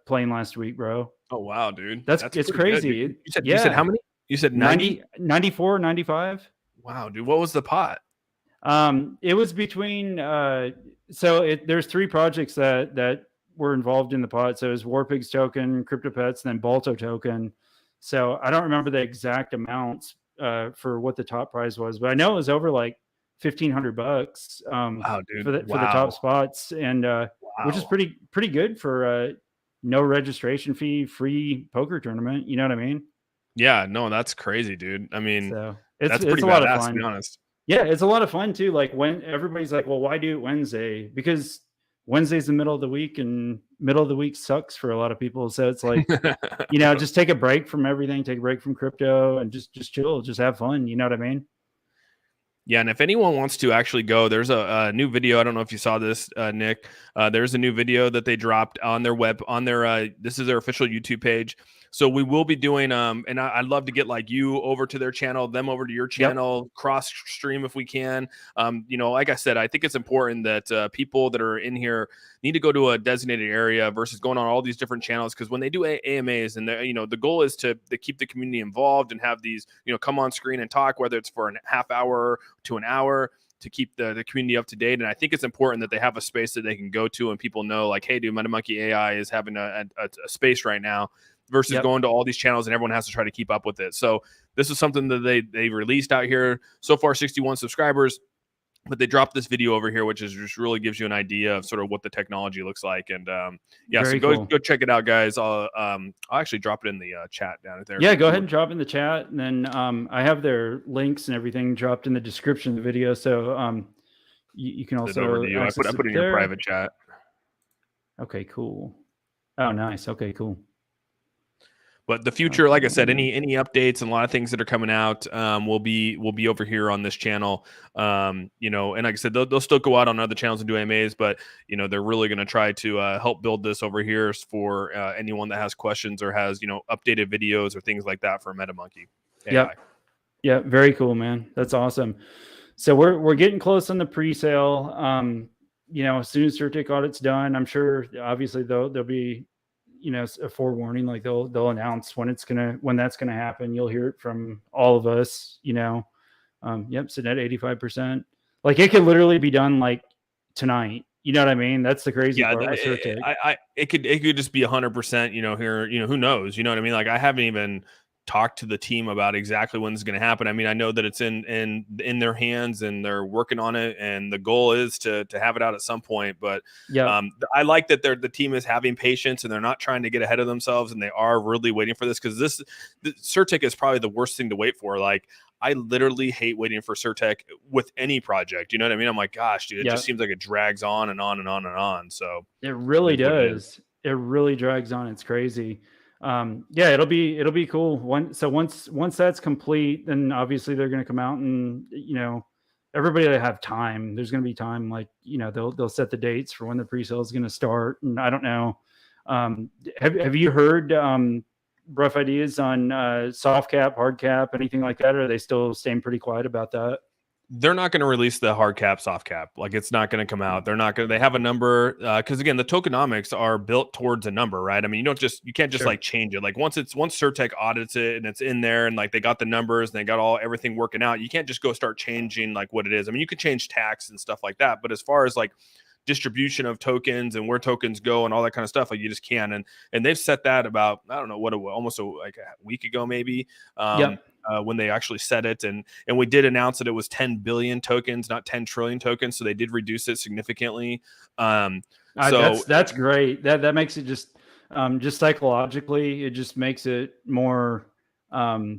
playing last week, bro. Oh, wow, dude. It's crazy. You said how many? You said 90? 94, 95. Wow, dude. What was the pot? It was between, there's three projects that were involved in the pot. So it was Warpig's token, CryptoPets, and then Balto token. So I don't remember the exact amounts for what the top prize was, but I know it was over like $1,500. Wow, dude. For the top spots, and which is pretty good for no registration fee, free poker tournament. You know what I mean? Yeah, no, that's crazy, dude. I mean, that's pretty a lot of fun. To be honest. Yeah, it's a lot of fun too. Like when everybody's like, "Well, why do it Wednesday?" Because Wednesday's the middle of the week, and middle of the week sucks for a lot of people. So it's like, just take a break from everything, take a break from crypto, and just chill, just have fun. You know what I mean? Yeah, and if anyone wants to actually go, there's a new video. I don't know if you saw this, Nick. There's a new video that they dropped on their this is their official YouTube page. So we will be doing, and I'd love to get like you over to their channel, them over to your channel, cross stream if we can. Like I said, I think it's important that people that are in here need to go to a designated area versus going on all these different channels. Because when they do AMAs, and the goal is to keep the community involved and have these, come on screen and talk, whether it's for a half hour to an hour, to keep the community up to date. And I think it's important that they have a space that they can go to and people know, like, hey, dude, MetaMonkey AI is having a space right now, versus going to all these channels and everyone has to try to keep up with it. So this is something that they released out here. So far, 61 subscribers. But they dropped this video over here, which is just really gives you an idea of sort of what the technology looks like. And so go check it out, guys. I'll actually drop it in the chat down there. Yeah, go ahead and drop in the chat. And then I have their links and everything dropped in the description of the video. So you can also I put it in your private chat. Okay, cool. Oh, nice. Okay, cool. But the future, like I said, any updates and a lot of things that are coming out will be over here on this channel. And like I said, they'll still go out on other channels and do AMAs, but they're really going to try to help build this over here for anyone that has questions or has updated videos or things like that for MetaMonkey AI. Yeah, very cool, man. That's awesome. So we're getting close on the pre-sale. As soon as Certic audit's done, I'm sure obviously there'll be a forewarning, like they'll announce when that's gonna happen. You'll hear it from all of us. Sitting at 85%. Like it could literally be done like tonight. You know what I mean? That's the crazy part with Certic. It could just be 100%. Here, who knows? You know what I mean? Like I haven't even talk to the team about exactly when this is going to happen. I mean, I know that it's in their hands and they're working on it, and the goal is to have it out at some point. But I like that the team is having patience and they're not trying to get ahead of themselves, and they are really waiting for this, because the Certic is probably the worst thing to wait for. Like I literally hate waiting for Certic with any project. You know what I mean? I'm like, gosh, dude, it just seems like it drags on and on and on and on. So it really does. It really drags on. It's crazy. It'll be cool. Once that's complete, then obviously they're going to come out and everybody will have time. There's going to be time, like they'll set the dates for when the pre-sale is going to start. And I don't know, have you heard rough ideas on soft cap, hard cap, anything like that? Or are they still staying pretty quiet about that? They're not going to release the hard cap, soft cap. Like it's not going to come out. They have a number, because again, the tokenomics are built towards a number, right? I mean, you can't just like change it. Like once Certic audits it and it's in there and like they got the numbers and they got everything working out, you can't just go start changing like what it is. I mean, you could change tax and stuff like that, but as far as like distribution of tokens and where tokens go and all that kind of stuff, like you just can't. And they've set that about, I don't know what, almost like a week ago, maybe. When they actually said it, and we did announce that it was 10 billion tokens, not 10 trillion tokens. So they did reduce it significantly. So that's great. That makes it just psychologically, it just makes it more, blue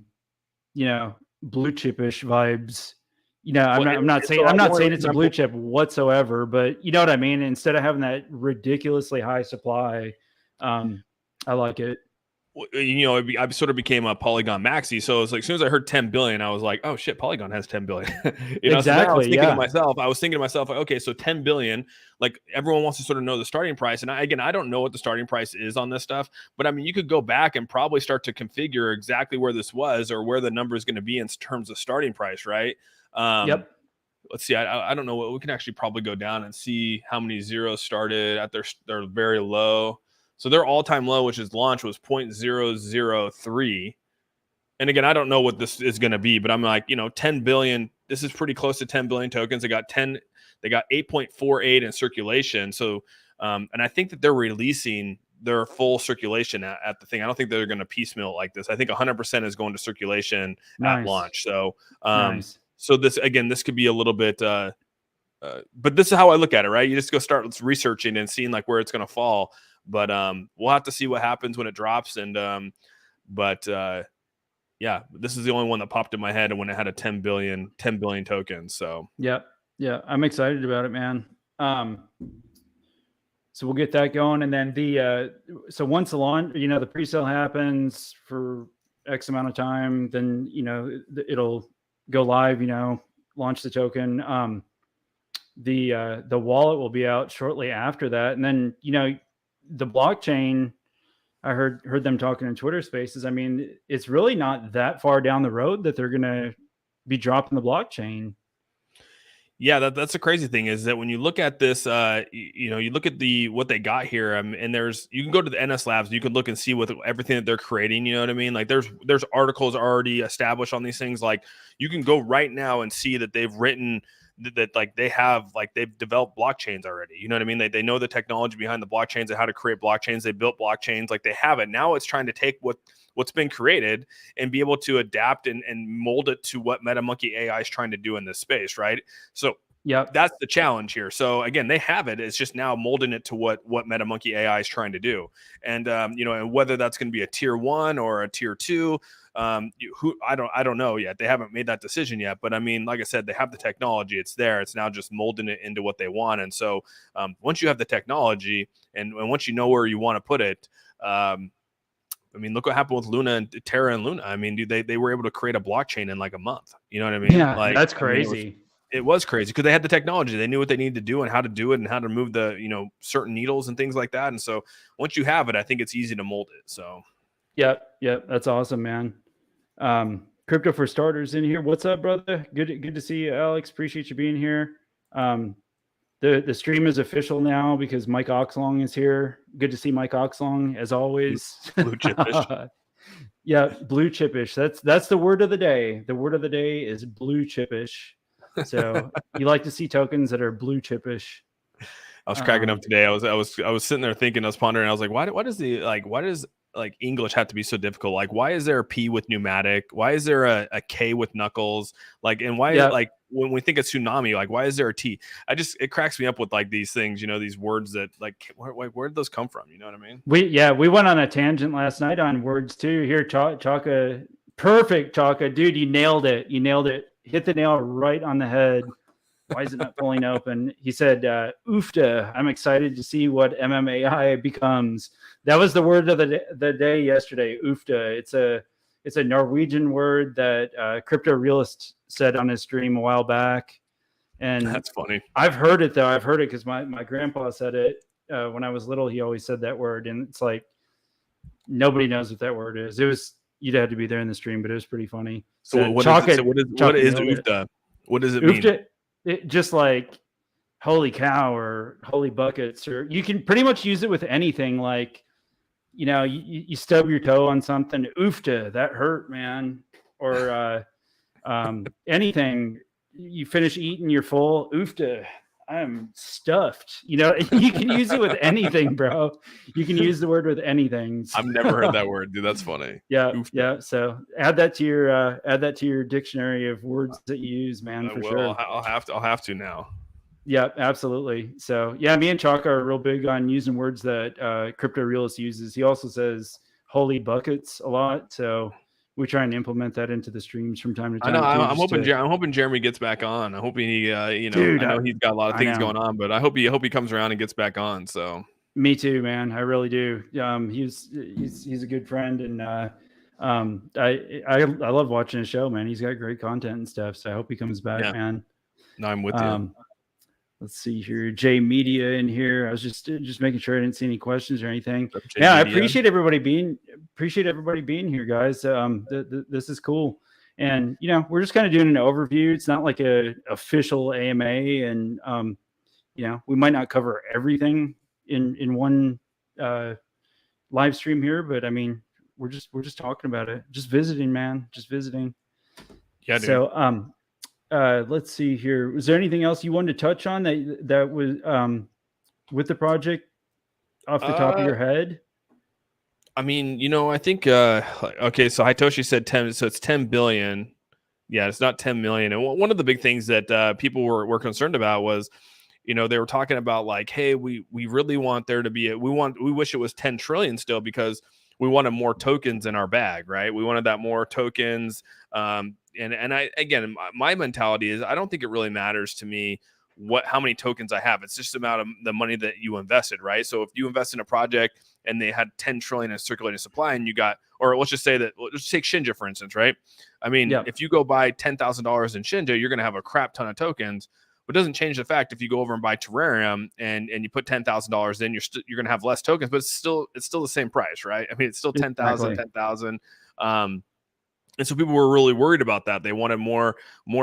chipish vibes. I'm not saying it's a blue chip whatsoever, but you know what I mean? Instead of having that ridiculously high supply, I like it. I sort of became a Polygon maxi. So it's like, as soon as I heard 10 billion, I was like, oh shit, Polygon has 10 billion. Exactly. So I was thinking to myself, like, okay, so 10 billion, like everyone wants to sort of know the starting price. And I don't know what the starting price is on this stuff, but I mean, you could go back and probably start to configure exactly where this was or where the number is going to be in terms of starting price. Right. Let's see. I don't know what we can actually probably go down and see how many zeros started at their very low. So their all-time low, which is launch, was 0.003. And again, I don't know what this is going to be, but I'm like, 10 billion. This is pretty close to 10 billion tokens. They got 8.48 in circulation. So, and I think that they're releasing their full circulation at the thing. I don't think they're going to piecemeal like this. I think 100% is going to circulation at launch. So, so this could be a little bit, but this is how I look at it, right? You just go start researching and seeing like where it's going to fall. But we'll have to see what happens when it drops. And this is the only one that popped in my head when it had a 10 billion tokens. So yeah, I'm excited about it, man. So we'll get that going, and then so once the launch, the pre-sale happens for X amount of time, then it'll go live, launch the token. The wallet will be out shortly after that, and then the blockchain. I heard them talking in Twitter Spaces. I mean, it's really not that far down the road that they're gonna be dropping the blockchain. Yeah, that's the crazy thing is that when you look at this, you look at what they got here, and you can go to the NS Labs, you can look and see with everything that they're creating. You know what I mean? Like there's articles already established on these things. Like you can go right now and see that they've written that they've developed blockchains already. You know what I mean? They know the technology behind the blockchains and how to create blockchains. They built blockchains, like they have it. Now it's trying to take what's been created and be able to adapt and mold it to what MetaMonkey AI is trying to do in this space, right? So that's the challenge here. So again, they have it. It's just now molding it to what MetaMonkey AI is trying to do. And and whether that's going to be a tier 1 or a tier 2, I don't know yet. They haven't made that decision yet. But I mean, like I said, they have the technology. It's there. It's now just molding it into what they want. And so once you have the technology and once you know where you want to put it, I mean, look what happened with Luna and Terra and Luna. I mean, dude, they were able to create a blockchain in like a month. You know what I mean? Yeah, like, that's crazy. It was crazy because they had the technology. They knew what they needed to do and how to do it and how to move the, certain needles and things like that. And so once you have it, I think it's easy to mold it. So. Yep. That's awesome, man. Crypto for Starters in here. What's up, brother? Good to see you, Alex. Appreciate you being here. The stream is official now because Mike Oxlong is here. Good to see Mike Oxlong as always. Blue chipish. Yeah, blue chipish. That's the word of the day. The word of the day is blue chipish. So you like to see tokens that are blue chipish. I was cracking up today. I was sitting there thinking, I was pondering. I was like, why does English have to be so difficult? Like, why is there a P with pneumatic? Why is there a K with knuckles? Like, and why like when we think of tsunami, like why is there a T? It cracks me up with like these things, these words that like where did those come from? You know what I mean? We went on a tangent last night on words too. Here, Chaka, perfect, Chaka, dude, you nailed it. Hit the nail right on the head. Why is it not pulling open? He said, oofta, I'm excited to see what MMAI becomes. That was the word of the day yesterday, oofta. It's a Norwegian word that Crypto Realist said on his stream a while back. And that's funny. I've heard it, though. I've heard it because my grandpa said it when I was little. He always said that word. And it's like, nobody knows what that word is. You'd have to be there in the stream, but it was pretty funny. So what is oofta? What does it mean? It just like holy cow or holy buckets, or you can pretty much use it with anything. Like, you stub your toe on something, oofta, that hurt, man. Or anything, you finish eating, you're full, oofta, I'm stuffed. You can use it with anything, bro. You can use the word with anything. I've never heard that word, dude. That's funny. Yeah. Oofta. Yeah. So add that to your dictionary of words that you use, man. For sure. I'll have to now. Yeah, absolutely. So yeah, me and Chalk are real big on using words that Crypto Realist uses. He also says holy buckets a lot. So we try and implement that into the streams from time to time. I'm hoping Jeremy gets back on. I'm hoping he, dude, I know he's got a lot of things going on, but I hope he comes around and gets back on. So me too, man. I really do. He's a good friend, and I love watching his show, man. He's got great content and stuff. So I hope he comes back, man. No, I'm with you. Let's see here. J Media in here. I was just making sure I didn't see any questions or anything. Yeah, I appreciate everybody being here, guys. This is cool. And we're just kind of doing an overview. It's not like a official AMA, and we might not cover everything in one live stream here, but I mean, we're just talking about it. Just visiting, man. Just visiting. Yeah, dude. So let's see here. Was there anything else you wanted to touch on that was with the project off the top of your head? I mean, I think okay, so Hitoshi said 10, so it's 10 billion. Yeah, it's not 10 million. And one of the big things that people were concerned about was, they were talking about like, hey, we really want there to be we wish it was 10 trillion still, because we wanted more tokens in our bag, right? We wanted that more tokens. And I, again, my mentality is I don't think it really matters to me how many tokens I have. It's just the amount of the money that you invested, right? So if you invest in a project and they had 10 trillion in circulating supply, and you got, or let's just say that, let's take Shinja for instance, right? I mean, if you go buy $10,000 in Shinja, you're going to have a crap ton of tokens. But it doesn't change the fact if you go over and buy Terrarium and you put $10,000 in, you're going to have less tokens, but it's still the same price, right? I mean, it's still 10,000, 10,000. And so people were really worried about that. They wanted more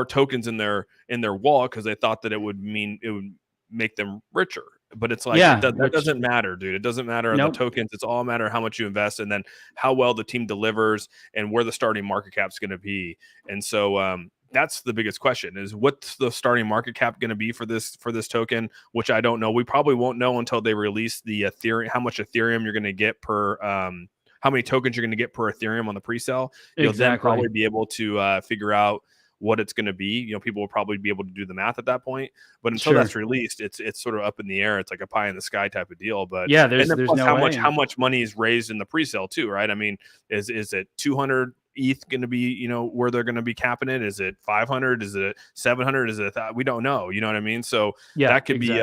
tokens in their wallet because they thought that it would make them richer. But it's like, that doesn't matter, dude. It doesn't matter the tokens. It's all a matter of how much you invest and then how well the team delivers and where the starting market cap is going to be. And so that's the biggest question, is what's the starting market cap going to be for this token, which I don't know. We probably won't know until they release the Ethereum, how much Ethereum you're going to get per, how many tokens you're going to get per Ethereum on the presale. You'll then probably be able to figure out what it's going to be. You know, people will probably be able to do the math at that point, but until that's released, it's sort of up in the air. It's like a pie in the sky type of deal. But there's no how much money is raised in the presale too, right? I mean, is it 200 ETH going to be, you know, where they're going to be capping it? Is it 500? Is it 700? Is it we don't know, you know what I mean? So that could be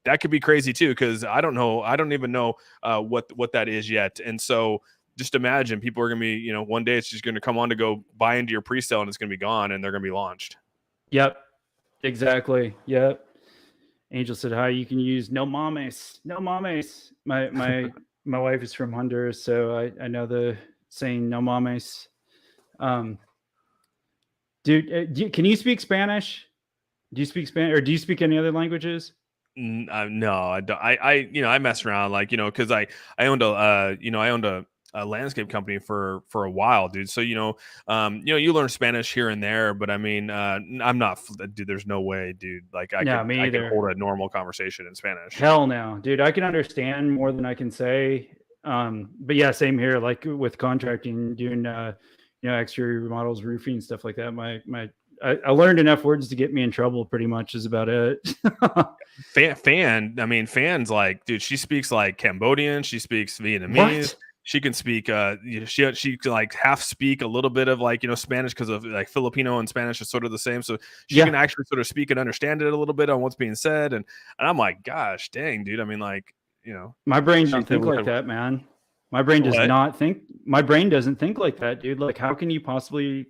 that could be crazy too, because I don't know, I don't even know what that is yet. And so just imagine people are going to be, you know, one day it's just going to come on to go buy into your presale and it's going to be gone and they're going to be launched. Yep, exactly. Yep. Angel said, hi, you can use no mames. My wife is from Honduras, so I know the saying no mames. Dude, can you speak Spanish? Do you speak Spanish, or do you speak any other languages? No, I don't. I mess around, like, you know, because I owned a landscape company for a while, dude. So, you know, you learn Spanish here and there, but I mean, I'm not, dude, there's no way, dude. Like I can hold a normal conversation in Spanish. Hell no, dude. I can understand more than I can say. But yeah, same here. Like with contracting, doing, exterior remodels, roofing, stuff like that. I learned enough words to get me in trouble, pretty much, is about it. Fan's like, dude, she speaks like Cambodian. She speaks Vietnamese. What? She can speak, she can like half speak a little bit of, like, you know, Spanish, because of like Filipino and Spanish is sort of the same. So she can actually sort of speak and understand it a little bit on what's being said. And I'm like, gosh, dang, dude. I mean, like, you know, my brain doesn't think like that, man. My brain does not think. My brain doesn't think like that, dude. Like, how can you possibly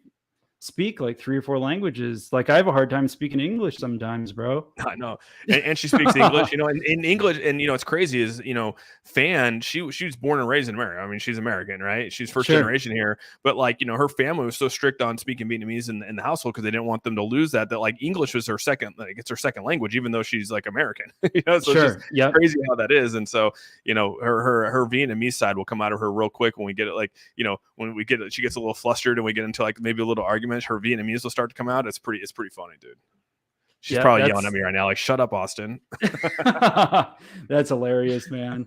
speak like 3 or 4 languages? Like, I have a hard time speaking English sometimes, bro. I know. And she speaks English, you know, in English. And, you know, it's crazy is, you know, Fan, she was born and raised in America. I mean, she's American, right? She's first generation here, but like, you know, her family was so strict on speaking Vietnamese in the household, because they didn't want them to lose that like English was her second, like it's her second language, even though she's like American, you know, so it's just crazy how that is. And so, you know, her Vietnamese side will come out of her real quick when we get it, like, you know, when we get it, she gets a little flustered and we get into like maybe a little argument, her Vietnamese will start to come out. It's pretty funny, dude. She's probably yelling at me right now, like, shut up, Austin. That's hilarious, man.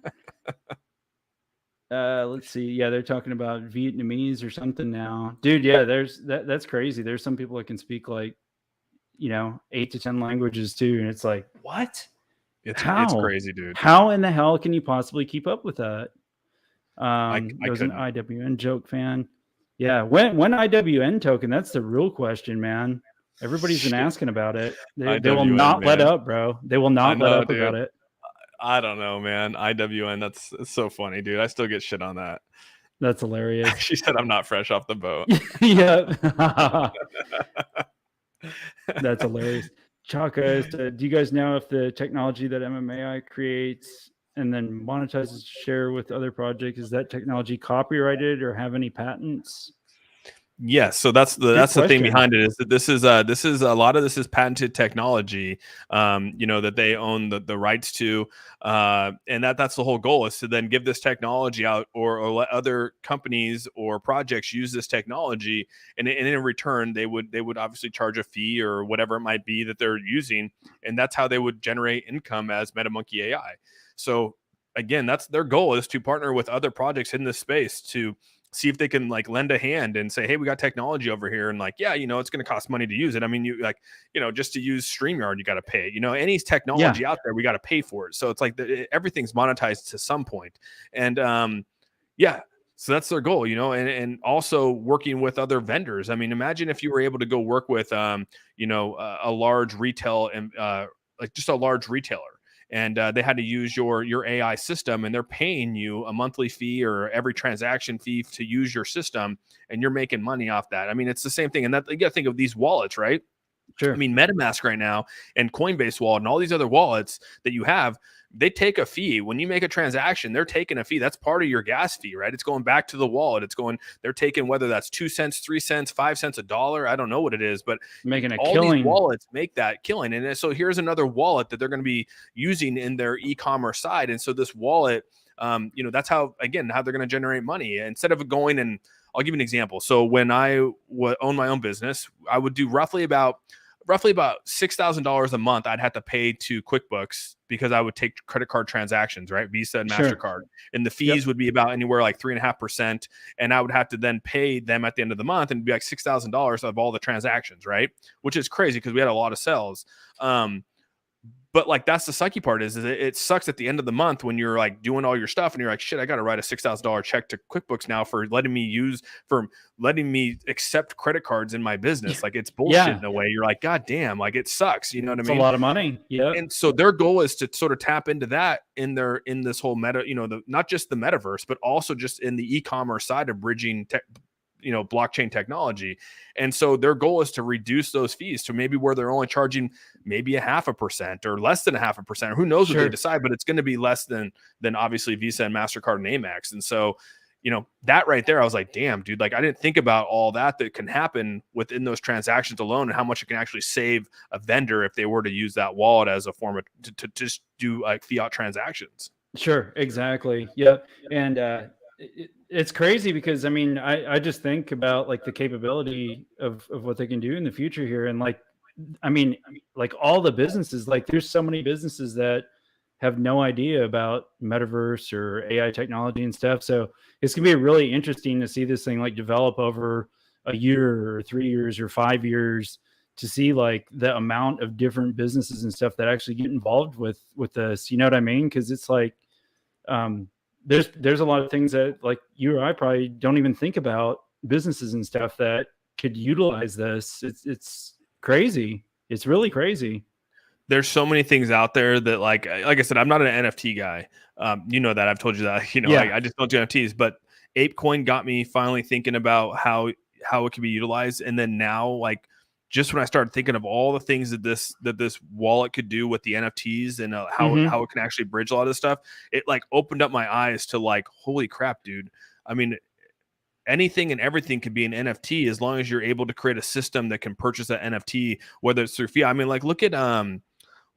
Let's see. Yeah, they're talking about Vietnamese or something now, dude. Yeah, that's crazy. There's some people that can speak like, you know, 8 to 10 languages too, and it's like, what? It's crazy, dude. How in the hell can you possibly keep up with that? There was an IWN joke, fan. Yeah, when IWN token? That's the real question, man. Everybody's been asking about it. They will not let up, bro. They will not let up about it. I don't know, man. IWN, that's so funny, dude. I still get shit on that. That's hilarious. She said I'm not fresh off the boat. Yeah. That's hilarious. Chaka, do you guys know if the technology that MMAI creates and then monetizes share with other projects, is that technology copyrighted or have any patents? Yes, so that's the thing behind it, is that this is a lot of this is patented technology, you know, that they own the rights to, and that's the whole goal, is to then give this technology out, or let other companies or projects use this technology, and in return they would obviously charge a fee or whatever it might be that they're using, and that's how they would generate income as MetaMonkey AI. So again, that's their goal, is to partner with other projects in this space to see if they can like lend a hand and say, hey, we got technology over here. And like, yeah, you know, it's going to cost money to use it. I mean, you like, you know, just to use StreamYard, you got to pay, you know, any technology out there, we got to pay for it. So it's like everything's monetized to some point. And so that's their goal, you know, and also working with other vendors. I mean, imagine if you were able to go work with, you know, a large retail like just a large retailer, and they had to use your AI system, and they're paying you a monthly fee or every transaction fee to use your system, and you're making money off that. I mean, it's the same thing. And that, you got to think of these wallets, right? Sure. I mean, MetaMask right now and Coinbase wallet and all these other wallets that you have, they take a fee. When you make a transaction, they're taking a fee. That's part of your gas fee, right? It's going back to the wallet. They're taking, whether that's 2 cents, 3 cents, 5 cents, $1. I don't know what it is, but making a all killing. These wallets make that killing. And so here's another wallet that they're going to be using in their e-commerce side. And so this wallet, that's how they're going to generate money instead of going. And I'll give you an example. So when I own my own business, I would do roughly about $6,000 a month I'd have to pay to QuickBooks because I would take credit card transactions, right? Visa and MasterCard. And the fees would be about anywhere like 3.5%. And I would have to then pay them at the end of the month and be like $6,000 of all the transactions, right? Which is crazy because we had a lot of sales. But like, that's the sucky part is it sucks at the end of the month when you're like doing all your stuff and you're like, shit, I got to write a $6,000 check to QuickBooks now for letting me accept credit cards in my business. Like, it's bullshit in a way. You're like, God damn, like it sucks. You know what I mean? It's a lot of money. Yeah. And so their goal is to sort of tap into that in this whole meta, not just the metaverse, but also just in the e-commerce side of bridging blockchain technology. And so their goal is to reduce those fees to maybe where they're only charging maybe 0.5% or less than 0.5%, or who knows what they decide, but it's going to be less than obviously Visa and MasterCard and Amex. And so, that right there, I was like, damn, dude, like I didn't think about all that can happen within those transactions alone and how much it can actually save a vendor if they were to use that wallet as a form of to just do like fiat transactions. Sure. Exactly. Yeah. And, it's crazy because I mean, I just think about like the capability of what they can do in the future here. And like, I mean, like all the businesses, like there's so many businesses that have no idea about metaverse or AI technology and stuff. So it's gonna be really interesting to see this thing like develop over a year or 3 years or 5 years to see like the amount of different businesses and stuff that actually get involved with this. You know what I mean? Because it's like, there's a lot of things that like you or I probably don't even think about, businesses and stuff that could utilize this. It's crazy. It's really crazy. There's so many things out there that like I said, I'm not an NFT guy. That I've told you that, I just don't do NFTs, but ApeCoin got me finally thinking about how it can be utilized. And then now, like, just when I started thinking of all the things that this wallet could do with the NFTs and how it can actually bridge a lot of this stuff, it like opened up my eyes to like, holy crap, dude. I mean, anything and everything could be an NFT as long as you're able to create a system that can purchase that NFT, whether it's through fiat. I mean, like look at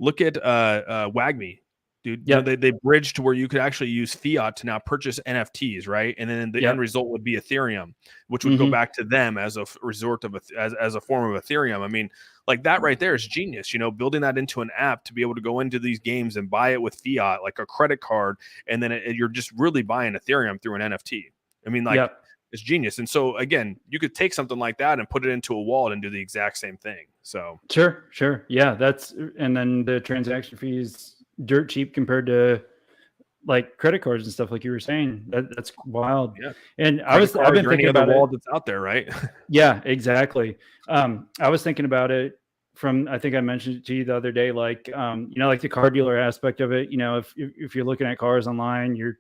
WAGMI. Dude, they bridged to where you could actually use fiat to now purchase NFTs, right? And then the end result would be Ethereum, which would go back to them as a resort of as a form of Ethereum. I mean, like that right there is genius. Building that into an app to be able to go into these games and buy it with fiat, like a credit card, and then you're just really buying Ethereum through an NFT. I mean, like it's genius. And so again, you could take something like that and put it into a wallet and do the exact same thing. So sure, yeah, and then the transaction fees dirt cheap compared to like credit cards and stuff, like you were saying. That's wild. Yeah. And I've been thinking about wallet that's out there, right? Yeah, exactly. I was thinking about it from, I think I mentioned it to you the other day, like like the car dealer aspect of it. If you're looking at cars online, you're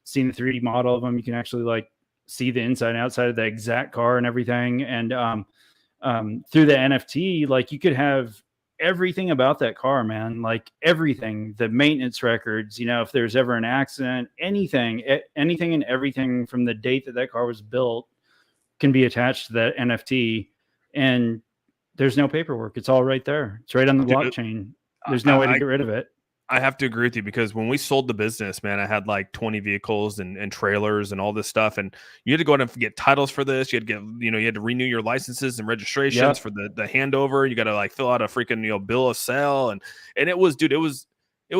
seeing the 3D model of them, you can actually like see the inside and outside of the exact car and everything. And through the NFT, like you could have everything about that car, man, like everything, the maintenance records, if there's ever an accident, anything and everything from the date that car was built can be attached to that NFT. And there's no paperwork. It's all right there. It's right on the blockchain. There's no way to get rid of it. I have to agree with you because when we sold the business, man, I had like 20 vehicles and trailers and all this stuff. And you had to go out and get titles for this. You had to get, you had to renew your licenses and registrations for the handover. You got to like fill out a freaking, bill of sale. And it was, dude, it was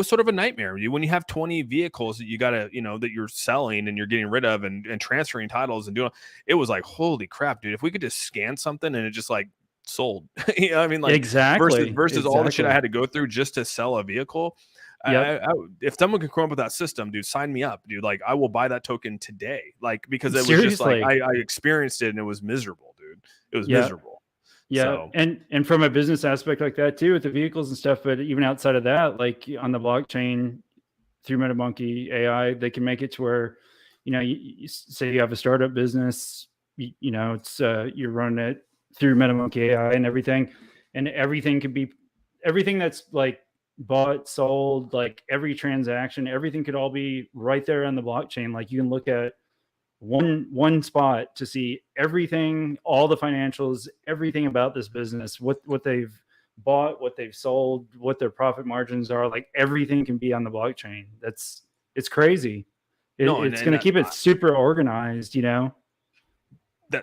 sort of a nightmare. When you have 20 vehicles that you got to, that you're selling and you're getting rid of and transferring titles and doing, it was like, holy crap, dude, if we could just scan something and it just like sold, I mean, like exactly versus all the shit I had to go through just to sell a vehicle. If someone can come up with that system, dude, sign me up, dude. Like I will buy that token today. Like, because it was just like, I experienced it and it was miserable, dude. It was miserable. Yeah, So and from a business aspect like that too, with the vehicles and stuff, but even outside of that, like on the blockchain through MetaMonkey AI, they can make it to where, you say you have a startup business, it's you're running it through MetaMonkey AI and everything, and everything can be everything that's like bought, sold, like every transaction, everything could all be right there on the blockchain. Like you can look at one spot to see everything, all the financials, everything about this business, what they've bought, what they've sold, what their profit margins are. Like everything can be on the blockchain. It's crazy. no, It's going to keep it super organized,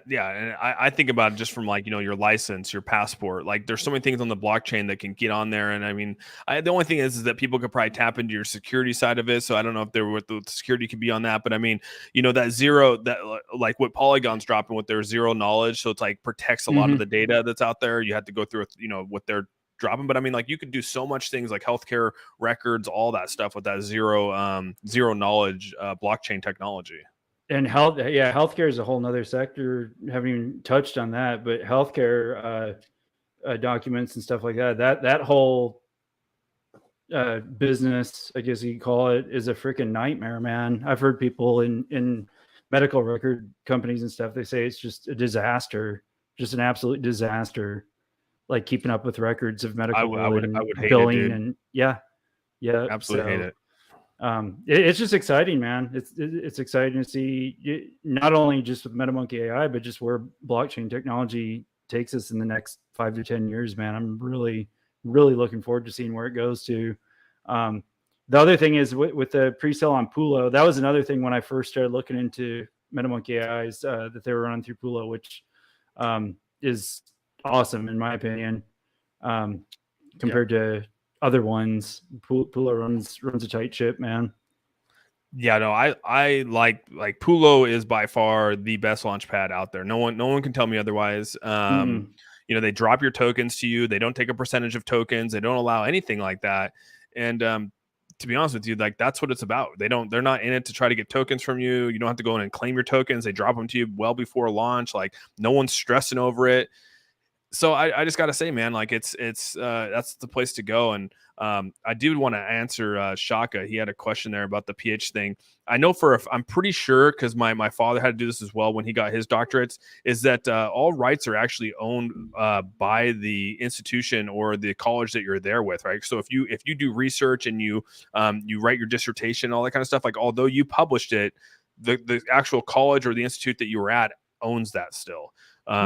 yeah, and I think about it just from like, your license, your passport. Like there's so many things on the blockchain that can get on there. And I mean, the only thing is that people could probably tap into your security side of it. So I don't know if the security could be on that, but I mean, that zero, that like what Polygon's dropping with their zero knowledge. So it's like protects a lot of the data that's out there. You have to go through, what they're dropping. But I mean, like you could do so much things like healthcare records, all that stuff with that zero knowledge blockchain technology. And healthcare is a whole nother sector. Haven't even touched on that, but healthcare documents and stuff like that whole business, I guess you could call it, is a freaking nightmare, man. I've heard people in medical record companies and stuff, they say it's just a disaster, just an absolute disaster, like keeping up with records of medical I would hate billing it, dude. and yeah, Absolutely hate it. It's just exciting, man. It's exciting to see not only just with MetaMonkey AI, but just where blockchain technology takes us in the next 5 to 10 years, man. I'm really, really looking forward to seeing where it goes to. The other thing is with the pre-sale on Pulo, that was another thing when I first started looking into MetaMonkey AIs that they were running through Pulo, which is awesome in my opinion, compared to other ones. Pulo runs a tight ship, man. Yeah, no, I like Pulo is by far the best launch pad out there. No one can tell me otherwise. They drop your tokens to you. They don't take a percentage of tokens. They don't allow anything like that. And to be honest with you, like that's what it's about. They're not in it to try to get tokens from you. You don't have to go in and claim your tokens. They drop them to you well before launch. Like no one's stressing over it. So I just got to say, man, like it's that's the place to go. And I do want to answer Shaka. He had a question there about the PH thing. I know I'm pretty sure, because my father had to do this as well when he got his doctorates, is that all rights are actually owned by the institution or the college that you're there with, right? So if you do research and you write your dissertation, all that kind of stuff, like although you published it, the actual college or the institute that you were at owns that still.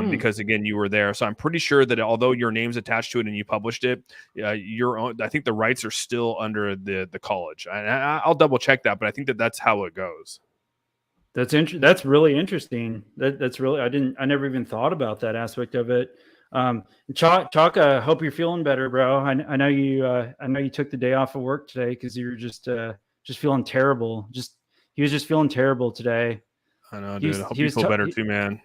Because again, you were there. So I'm pretty sure that although your name's attached to it and you published it, I think the rights are still under the college. I'll double check that, but I think that's how it goes. That's really interesting. That's really, I never even thought about that aspect of it. Chaka, hope you're feeling better, bro. I know you took the day off of work today because you were just feeling terrible. He was just feeling terrible today. I know, dude. I hope you feel better too, man.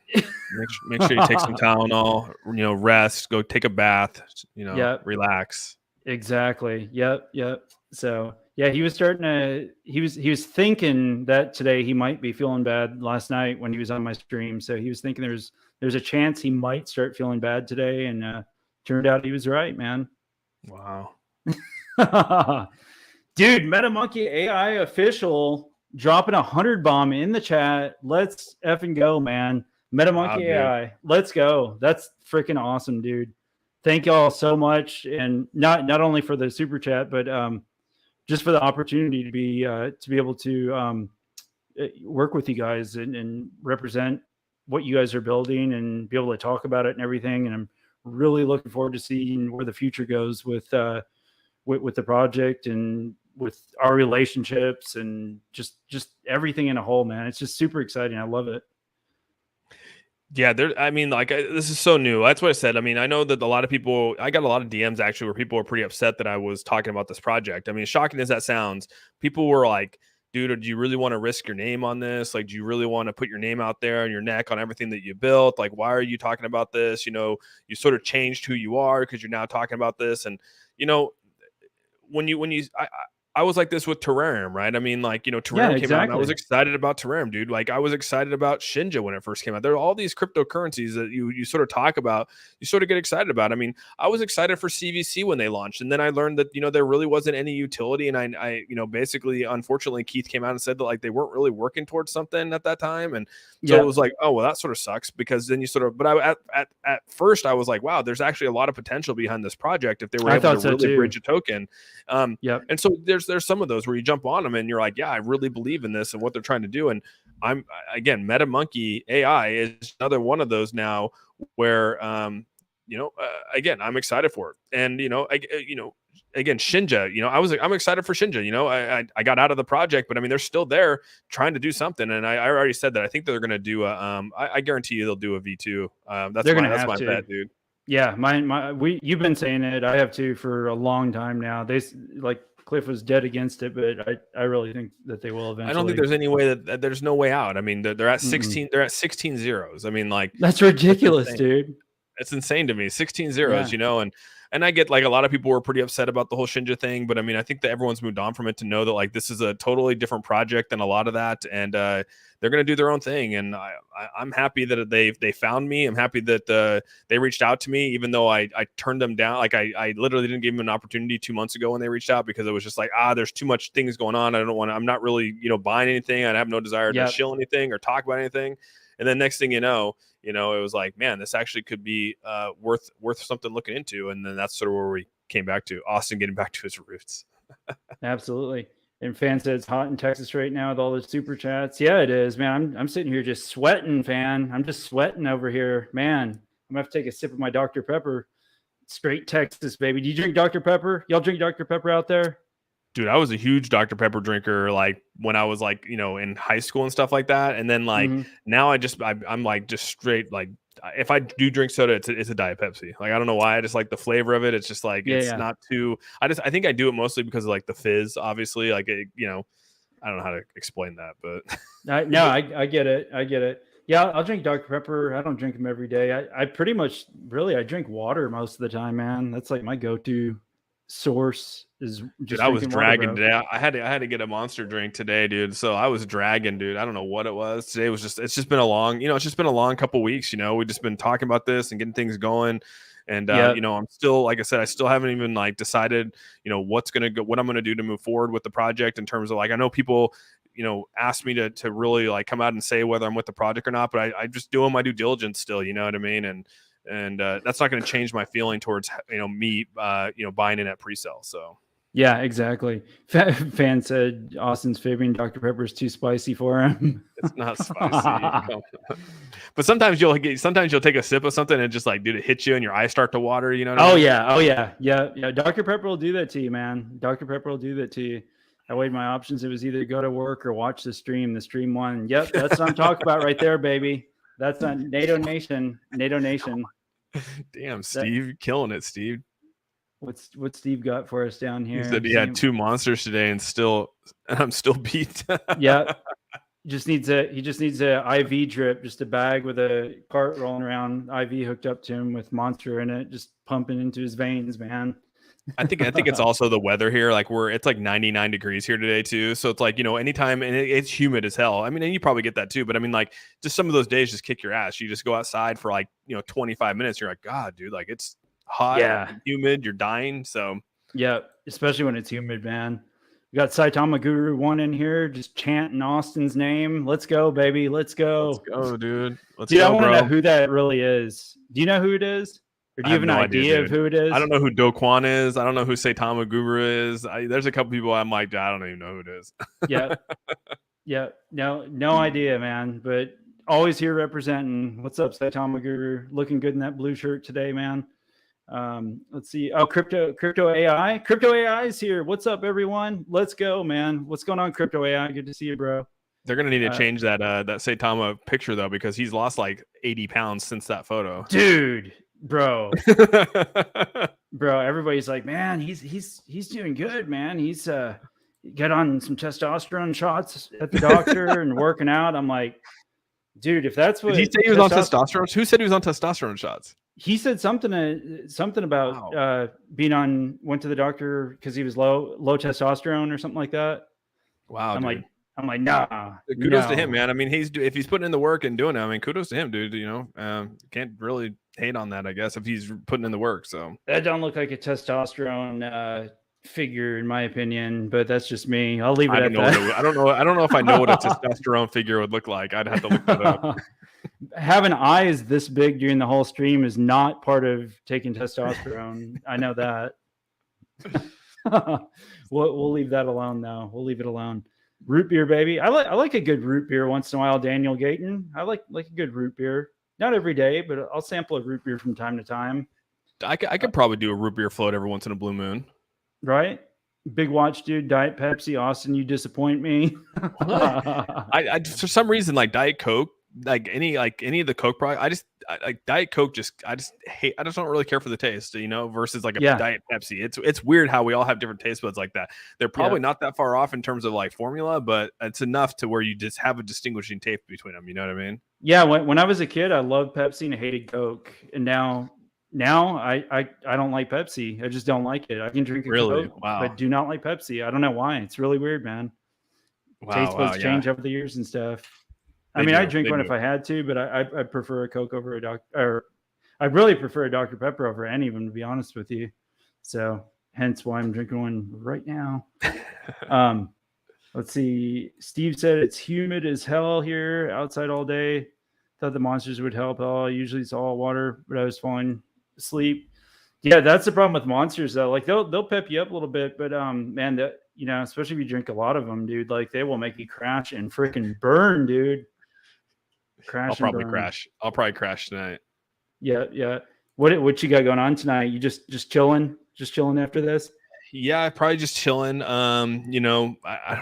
Make sure you take some Tylenol, rest, go take a bath, relax. Exactly. Yep. So yeah, he was he was thinking that today he might be feeling bad last night when he was on my stream. So he was thinking there's a chance he might start feeling bad today. And turned out he was right, man. Wow. Dude, MetaMonkey AI official dropping 100 bomb in the chat. Let's effing go, man. MetaMonkey AI. Let's go. That's freaking awesome, dude. Thank y'all so much. And not only for the super chat, but just for the opportunity to be able to work with you guys and represent what you guys are building and be able to talk about it and everything. And I'm really looking forward to seeing where the future goes with the project and with our relationships and just everything in a whole, man. It's just super exciting. I love it. Yeah, this is so new. That's what I said. I mean, I know that I got a lot of DMs actually where people were pretty upset that I was talking about this project. I mean, shocking as that sounds, people were like, dude, do you really want to risk your name on this? Like, do you really want to put your name out there and your neck on everything that you built? Like, why are you talking about this? You sort of changed who you are because you're now talking about this. And, when you I was like this with Terrarium, right? I mean, like, Terrarium Yeah, came out and I was exactly. excited about Terrarium, dude. Like I was excited about Shinja when it first came out. There are all these cryptocurrencies that you sort of talk about, you sort of get excited about. I mean, I was excited for CVC when they launched, and then I learned that, there really wasn't any utility. And I basically, unfortunately, Keith came out and said that like they weren't really working towards something at that time. And so it was like, oh, well, that sort of sucks, because then you sort of, but at first I was like, wow, there's actually a lot of potential behind this project if they were able to really bridge a token. And so there's some of those where you jump on them and you're like, yeah, I really believe in this and what they're trying to do. And again, MetaMonkey AI is another one of those now where, again, I'm excited for it. And, again, Shinja, I'm excited for Shinja. I got out of the project, but I mean, they're still there trying to do something. And I already said that I think they're going to do I guarantee you they'll do a V2. That's my bet, dude. Yeah, you've been saying it. I have too for a long time now. Cliff was dead against it, but I really think that they will eventually. I don't think there's any way that there's no way out. I mean, they're at 16. They're at 16 zeros. I mean, like, that's ridiculous, dude. It's insane to me. 16 zeros, and I get like a lot of people were pretty upset about the whole Shinja thing, but I mean, I think that everyone's moved on from it to know that like this is a totally different project than a lot of that, and they're going to do their own thing. And I'm happy that they found me. I'm happy that they reached out to me, even though I turned them down. Like I literally didn't give them an opportunity 2 months ago when they reached out, because it was just like, there's too much things going on. I'm not really, buying anything. I have no desire to shill anything or talk about anything. And then next thing you know, it was like, man, this actually could be worth something looking into. And then that's sort of where we came back to Austin getting back to his roots. Absolutely. And Fan said it's hot in Texas right now with all the super chats. Yeah, it is, man. I'm sitting here just sweating, Fan. I'm just sweating over here, man. I'm gonna have to take a sip of my Dr. Pepper. Straight Texas, baby. Do you drink Dr. Pepper? Y'all drink Dr. Pepper out there? Dude, I was a huge Dr. Pepper drinker, like when I was like, in high school and stuff like that. And then like now I'm like just straight, like if I do drink soda, it's a Diet Pepsi. Like, I don't know why. I just like the flavor of it. It's just like, not too, I think I do it mostly because of like the fizz, obviously. Like, I don't know how to explain that, but. I get it. I get it. Yeah, I'll drink Dr. Pepper. I don't drink them every day. I pretty much, really, I drink water most of the time, man. That's like my go-to source is just. Dude, I was dragging today. I had to get a Monster drink today, dude. So I was dragging, dude. I don't know what it was. Today was it's just been a long couple weeks. We've just been talking about this and getting things going. And I'm still, like I said, I still haven't even like decided, what I'm gonna do to move forward with the project in terms of like, I know people, ask me to really like come out and say whether I'm with the project or not, but I just doing my due diligence still, you know what I mean? And that's not going to change my feeling towards me buying in at Presale. So yeah, exactly. Fan said Austin's favoring Dr. Pepper is too spicy for him. It's not spicy. But sometimes you'll take a sip of something and just like, dude, it hits you and your eyes start to water. You know what I mean? Yeah. Dr. Pepper will do that to you, man. Dr. Pepper will do that to you. I weighed my options. It was either go to work or watch the stream. The stream won. Yep, that's what I'm talking about right there, baby. That's on NATO Nation. Damn, Steve, killing it, Steve. What Steve got for us down here? He said he had 2 monsters today, and I'm still beat. Yeah, he just needs a IV drip, just a bag with a cart rolling around, IV hooked up to him with Monster in it, just pumping into his veins, man. I think it's also the weather here. Like it's like 99 degrees here today too. So it's like, anytime, and it's humid as hell. I mean, and you probably get that too, but I mean, like just some of those days just kick your ass. You just go outside for like, 25 minutes. You're like, God, dude, like it's hot, and humid. You're dying. So yeah, especially when it's humid, man. We got Saitama Guru 1 in here, just chanting Austin's name. Let's go, baby. Let's go. Let's go, dude. Let's go, I want to know who that really is. Do you know who it is? Or do you have an idea of who it is? I don't know who Do Kwon is. I don't know who Saitama Guru is. There's a couple people I'm like, I don't even know who it is. Yeah. No idea, man. But always here representing. What's up, Saitama Guru? Looking good in that blue shirt today, man. Let's see. Oh, crypto AI. Crypto AI is here. What's up, everyone? Let's go, man. What's going on, crypto AI? Good to see you, bro. They're gonna need to change that Saitama picture though, because he's lost like 80 pounds since that photo. Dude. Bro, everybody's like, man, he's doing good, man. He's got on some testosterone shots at the doctor and working out. I'm like, dude, if that's what did he say he was on testosterone? Who said he was on testosterone shots? he said something about went to the doctor because he was low testosterone or something like that. Wow, dude. I'm like, nah. Kudos to him, man. I mean, if he's putting in the work and doing it, I mean, kudos to him, dude. Can't really hate on that, I guess, if he's putting in the work. So that don't look like a testosterone figure, in my opinion, but that's just me. I'll leave it at that. I don't know if I know what a testosterone figure would look like. I'd have to look that up. Having eyes this big during the whole stream is not part of taking testosterone. I know that. We'll leave that alone now. We'll leave it alone. Root beer, baby. I like a good root beer once in a while, Daniel Gayton. I like a good root beer. Not every day, but I'll sample a root beer from time to time. I could probably do a root beer float every once in a blue moon. Right? Big watch, dude. Diet Pepsi. Austin, you disappoint me. I for some reason, like Diet Coke, like any of the Coke products, like Diet Coke. I just don't really care for the taste, versus like a Diet Pepsi. It's weird how we all have different taste buds like that. They're probably not that far off in terms of like formula, but it's enough to where you just have a distinguishing taste between them. You know what I mean? Yeah. When I was a kid, I loved Pepsi and I hated Coke, and now I don't like Pepsi. I just don't like it. I can drink a Coke, but do not like Pepsi. I don't know why. It's really weird, man. Taste buds change over the years and stuff. I drink one if I had to, but I prefer a Coke over I really prefer a Dr. Pepper over any of them, to be honest with you. So hence why I'm drinking one right now. Let's see. Steve said it's humid as hell here outside all day. Thought the monsters would help. Usually it's all water, but I was falling asleep. Yeah, that's the problem with monsters though. Like they'll pep you up a little bit, but man, that especially if you drink a lot of them, dude, like they will make you crash and freaking burn, dude. I'll probably crash tonight. Yeah. What you got going on tonight? You just chilling after this? Yeah, probably just chilling. I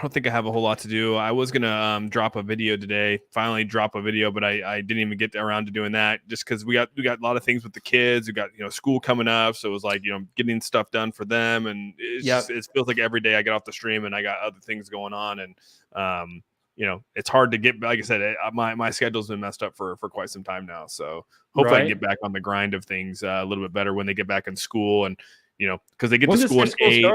don't think I have a whole lot to do. I was gonna drop a video today, finally drop a video, but I didn't even get around to doing that just because we got a lot of things with the kids. We got school coming up, so it was like getting stuff done for them, and it feels like every day I get off the stream and I got other things going on, and it's hard to get. Like I said, my schedule's been messed up for quite some time now. So hopefully I can get back on the grind of things a little bit better when they get back in school, and because they get to school at 8.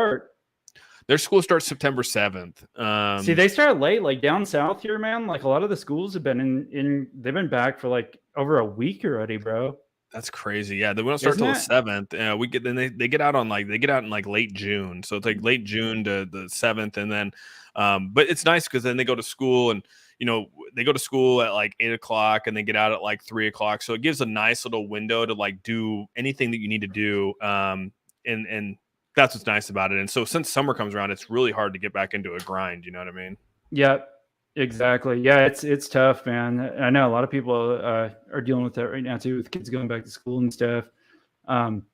Their school starts September 7th. See, they start late, like down south here, man. Like a lot of the schools have been they've been back for like over a week already, bro. That's crazy. Yeah, they won't start till the 7th. They get out in like late June. So it's like late June to the 7th, and then but it's nice because then they go to school and they go to school at like 8 o'clock and they get out at like 3 o'clock. So it gives a nice little window to like do anything that you need to do. And that's what's nice about it. And so since summer comes around, it's really hard to get back into a grind. You know what I mean? Yeah, exactly. Yeah, it's tough, man. I know a lot of people are dealing with that right now too, with kids going back to school and stuff. I'm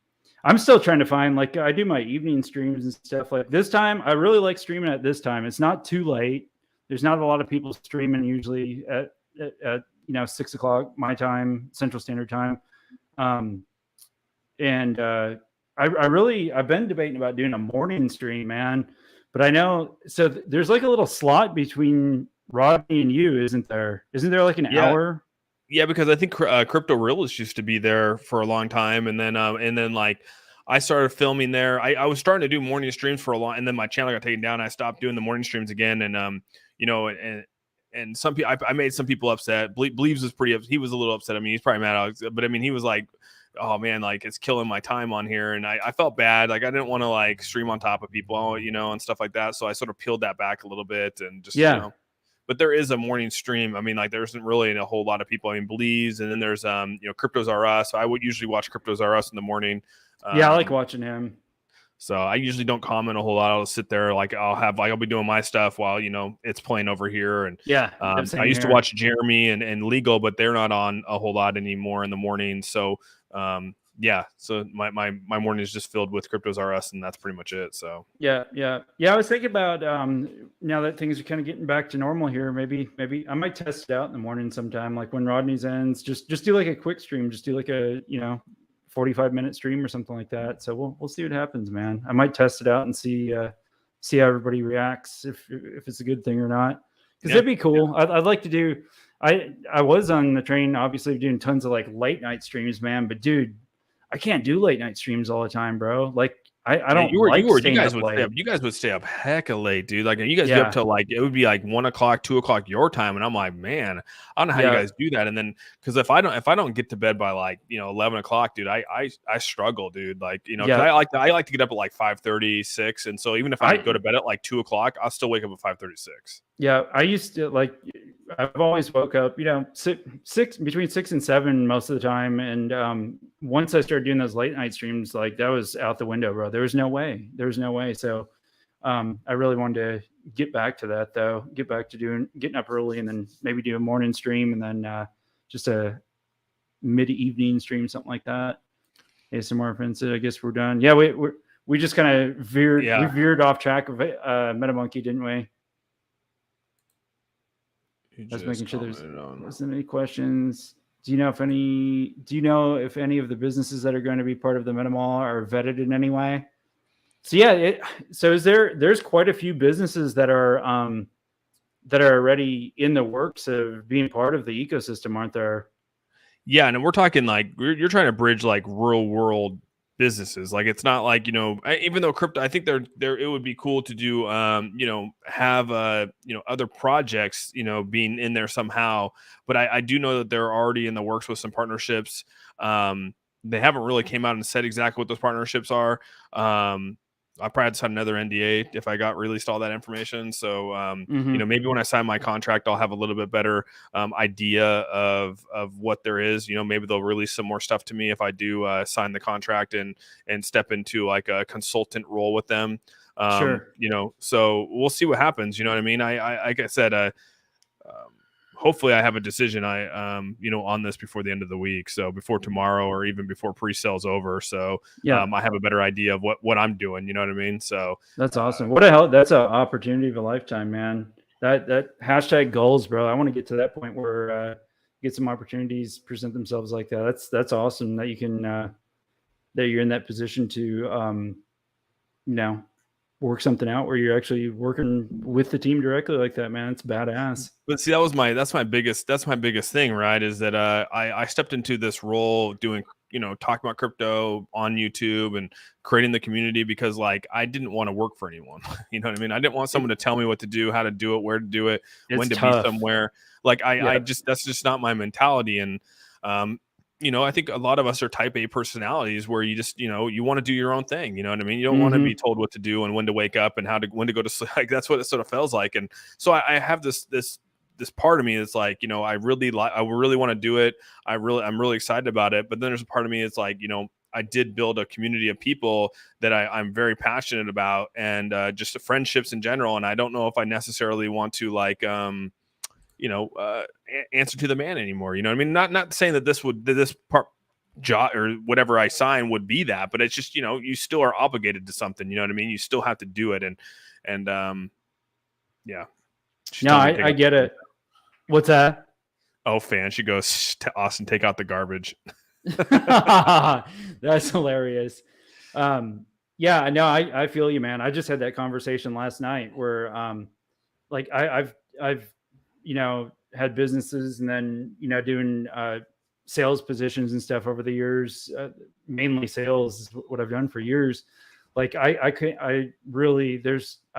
still trying to find, like, I do my evening streams and stuff. Like this time, I really like streaming at this time. It's not too late. There's not a lot of people streaming usually at 6 o'clock my time, Central Standard Time. I've been debating about doing a morning stream, man, but I know, so there's like a little slot between Rodney and you, isn't there? Isn't there like an hour? Yeah, because I think Crypto Realist used to be there for a long time, and then like I started filming there. I was starting to do morning streams for a long, and then my channel got taken down. I stopped doing the morning streams again, and and some people, I made some people upset. Bleeves was he was a little upset. I mean, he's probably mad, but I mean, he was like, oh man, like it's killing my time on here. And I felt bad. Like I didn't want to like stream on top of people, and stuff like that. So I sort of peeled that back a little bit and just, but there is a morning stream. I mean, like there isn't really a whole lot of people. I mean, Believes, and then there's, Cryptos R Us. So I would usually watch Cryptos R Us in the morning. I like watching him. So I usually don't comment a whole lot. I'll sit there, like I'll be doing my stuff while, it's playing over here. And I used to watch Jeremy and Legal, but they're not on a whole lot anymore in the morning. So, so my morning is just filled with Cryptos R Us, and that's pretty much it. So yeah. I was thinking about now that things are kind of getting back to normal here, maybe I might test it out in the morning sometime, like when Rodney's ends, just do like a quick stream, just do like a 45-minute stream or something like that. So we'll see what happens, man. I might test it out and see how everybody reacts, if it's a good thing or not, because it'd be cool. I'd like to do. I was on the train, obviously, doing tons of like late night streams, man. But dude, I can't do late night streams all the time, bro. Like I don't you staying guys up would late. stay up hecka late, dude. Like you guys be up till like it would be like 1 o'clock, 2 o'clock your time, and I'm like, man, I don't know how you guys do that. And then because if I don't get to bed by like 11 o'clock, dude, I struggle, dude. Like 'cause I like to get up at like 5:30, 6, and so even if I go to bed at like 2 o'clock, I'll still wake up at 5:36. Yeah, I used to I've always woke up, six between 6 and 7 most of the time. And once I started doing those late night streams, like that was out the window, bro. There was no way. So I really wanted to get back to that though. Get back to getting up early and then maybe do a morning stream and then just a mid-evening stream, something like that. ASMR offensive. I guess we're done. Yeah, we just kind of veered off track of MetaMonkey, didn't we? Just making sure there's any questions. Do you know if any of the businesses that are going to be part of the MetaMall are vetted in any way? So yeah, there's quite a few businesses that are already in the works of being part of the ecosystem, aren't there? Yeah, and we're talking like you're trying to bridge like real world businesses. Like it's not like even though crypto, I think it would be cool to do have other projects being in there somehow. But I do know that they're already in the works with some partnerships. They haven't really came out and said exactly what those partnerships are. I probably had to sign another NDA if I got released all that information. So, maybe when I sign my contract, I'll have a little bit better idea of what there is. Maybe they'll release some more stuff to me if I do sign the contract and step into like a consultant role with them. Sure. So we'll see what happens. You know what I mean? I like I said, hopefully I have a decision on this before the end of the week. So before tomorrow or even before pre-sale's over. So I have a better idea of what I'm doing. You know what I mean? So that's awesome. What the hell? That's an opportunity of a lifetime, man. That hashtag goals, bro. I want to get to that point where get some opportunities present themselves like that. That's awesome that you can that you're in that position to work something out where you're actually working with the team directly like that, man. It's badass. But see, that's my biggest thing, right? Is that I stepped into this role doing talking about crypto on YouTube and creating the community because like I didn't want to work for anyone. You know what I mean? I didn't want someone to tell me what to do, how to do it, where to do it, when to be somewhere. Like that's just not my mentality. And I think a lot of us are type A personalities where you just, you want to do your own thing. You know what I mean? You don't want to be told what to do and when to wake up and when to go to sleep. Like that's what it sort of feels like. And so I have this part of me that's like, I really want to do it. I'm really excited about it. But then there's a part of me that's like, I did build a community of people that I'm very passionate about and just the friendships in general. And I don't know if I necessarily want to like, answer to the man anymore. You know what I mean? Not saying that this part job or whatever I sign would be that, but it's just, you still are obligated to something, you know what I mean? You still have to do it. And yeah. No, I get it. What's that? Oh, fan. She goes to Austin, take out the garbage. That's hilarious. Yeah, no, I feel you, man. I just had that conversation last night where, I've had businesses and then, doing, sales positions and stuff over the years, mainly sales is what I've done for years. Like I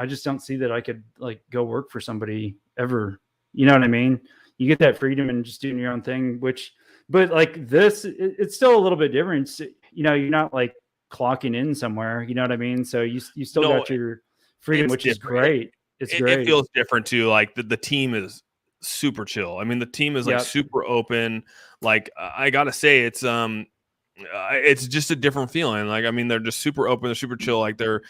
just don't see that I could like go work for somebody ever. You know what I mean? You get that freedom and just doing your own thing, but like this, it's still a little bit different. You're not like clocking in somewhere, you know what I mean? So you still got your freedom, which is great. It's great. It feels different too. Like the team is super chill. I mean, the team is like super open. Like I gotta say, it's just a different feeling. Like, I mean, they're just super open. They're super chill. Like they're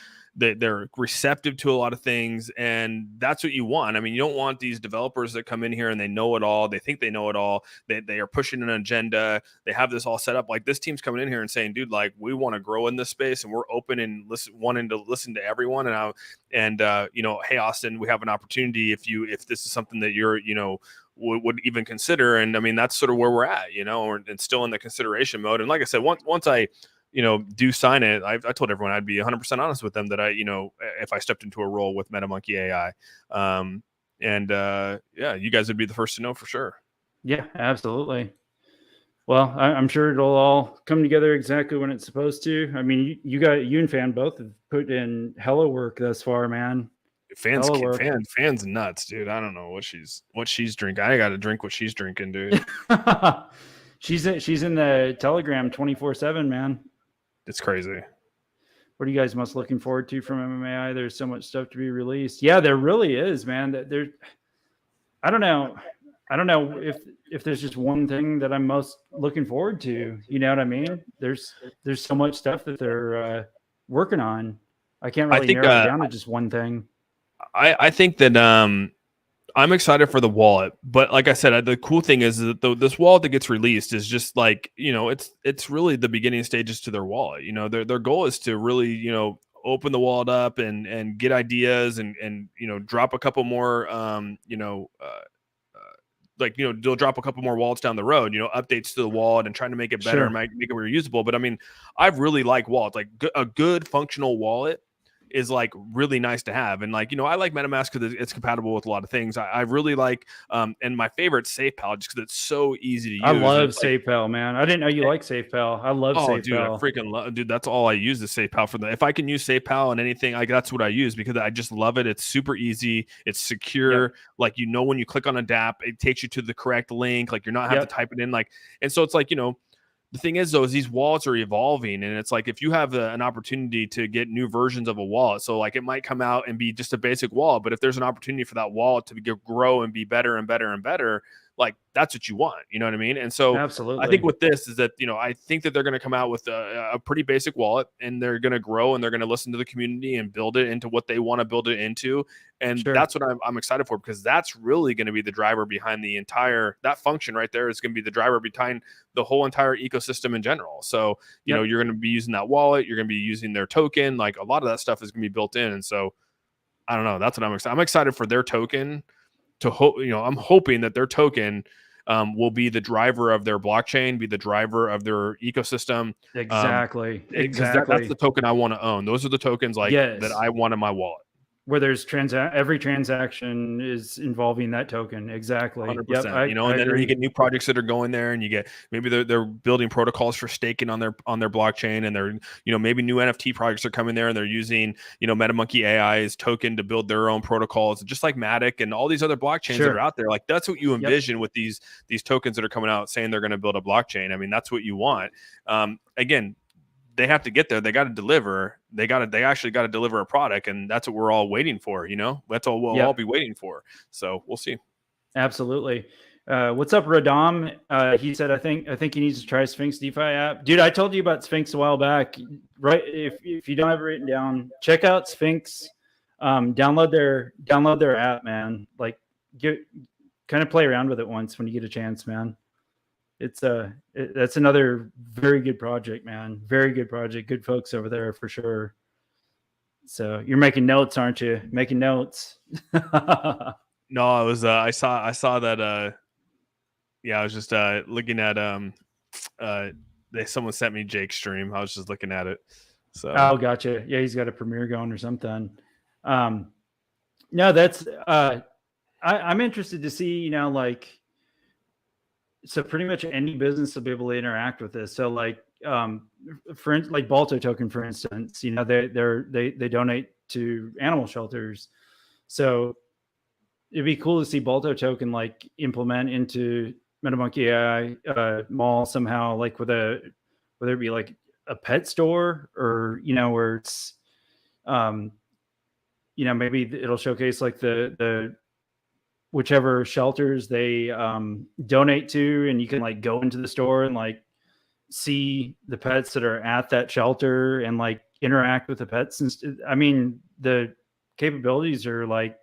receptive to a lot of things. And that's what you want. I mean, you don't want these developers that come in here and they know it all. They think they know it all. They are pushing an agenda. They have this all set up. Like this team's coming in here and saying, dude, like we want to grow in this space and we're open and wanting to listen to everyone. And hey, Austin, we have an opportunity if this is something that you're, would even consider. And I mean, that's sort of where we're at, and still in the consideration mode. And like I said, once I, do sign it, I told everyone I'd be 100% honest with them that if I stepped into a role with MetaMonkey AI, you guys would be the first to know for sure. Yeah, absolutely. Well, I'm sure it'll all come together exactly when it's supposed to. I mean, you and Fan both have put in hella work thus far, man. Hella work. Fans nuts, dude. I don't know what she's drinking. I got to drink what she's drinking, dude. she's in the Telegram 24/7, man. It's crazy. What are you guys most looking forward to from MMAI? There's so much stuff to be released. Yeah, there really is, man. I don't know if there's just one thing that I'm most looking forward to. You know what I mean? There's so much stuff that they're working on. I can't really narrow it down to just one thing. I think that I'm excited for the wallet, but like I said, the cool thing is that this wallet that gets released is just like, it's really the beginning stages to their wallet. Their goal is to really, open the wallet up and get ideas and drop a couple more, they'll drop a couple more wallets down the road, updates to the wallet and trying to make it better and make it reusable. But I mean, I really like wallets, like a good functional wallet is like really nice to have. And like, I like MetaMask because it's compatible with a lot of things. I really like, and my favorite SafePal just because it's so easy to use. I love SafePal, man. I didn't know you like SafePal. I love SafePal. Dude, I freaking love, dude. That's all I use is SafePal for that. If I can use SafePal and anything, that's what I use because I just love it. It's super easy. It's secure. Yep. Like, when you click on a DApp, it takes you to the correct link. Like you're not having to type it in. Like, and so it's like, the thing is, though, is these wallets are evolving, and it's like if you have an opportunity to get new versions of a wallet, so like it might come out and be just a basic wallet, but if there's an opportunity for that wallet to grow and be better and better and better, like that's what you want. You know what I mean? And so absolutely, I think with this is that, I think that they're going to come out with a pretty basic wallet, and they're going to grow and they're going to listen to the community and build it into what they want to build it into. And that's what I'm excited for, because that's really going to be the driver behind that function right there is going to be the driver behind the whole entire ecosystem in general. So, you're going to be using that wallet, you're going to be using their token, like a lot of that stuff is going to be built in. And so I don't know, that's what I'm excited. I'm excited for their token to hope, I'm hoping that their token will be the driver of their blockchain, be the driver of their ecosystem. Exactly. That's the token I want to own. Those are the tokens that I want in my wallet. Where there's every transaction is involving that token. Exactly. 100%. And then you get new projects that are going there, and you get maybe they're building protocols for staking on their blockchain, and they're maybe new NFT projects are coming there, and they're using MetaMonkey AI's token to build their own protocols, just like Matic and all these other blockchains that are out there. Like that's what you envision with these tokens that are coming out saying they're going to build a blockchain. I mean, that's what you want. Again, they have to get there. They got to deliver. They actually got to deliver a product, and that's what we're all waiting for. That's all we'll all be waiting for. So we'll see. Absolutely. What's up, Radam? He said, I think he needs to try Sphinx DeFi app. Dude, I told you about Sphinx a while back. Right? If you don't have it written down, check out Sphinx. Download their app, man. Like, kind of play around with it once when you get a chance, man. That's another very good project, man. Very good project. Good folks over there for sure. So you're making notes, aren't you? Making notes. No, I was. I saw that. I was just looking at. Someone sent me Jake's stream. I was just looking at it. So. Oh, gotcha. Yeah, he's got a premiere going or something. No, that's. I'm interested to see. So pretty much any business will be able to interact with this. So like like Balto token, for instance, they donate to animal shelters. So it'd be cool to see Balto token like implement into MetaMonkey AI mall somehow, like whether it be like a pet store or where it's maybe it'll showcase like the whichever shelters they donate to, and you can like go into the store and like see the pets that are at that shelter and like interact with the pets. And I mean, the capabilities are like,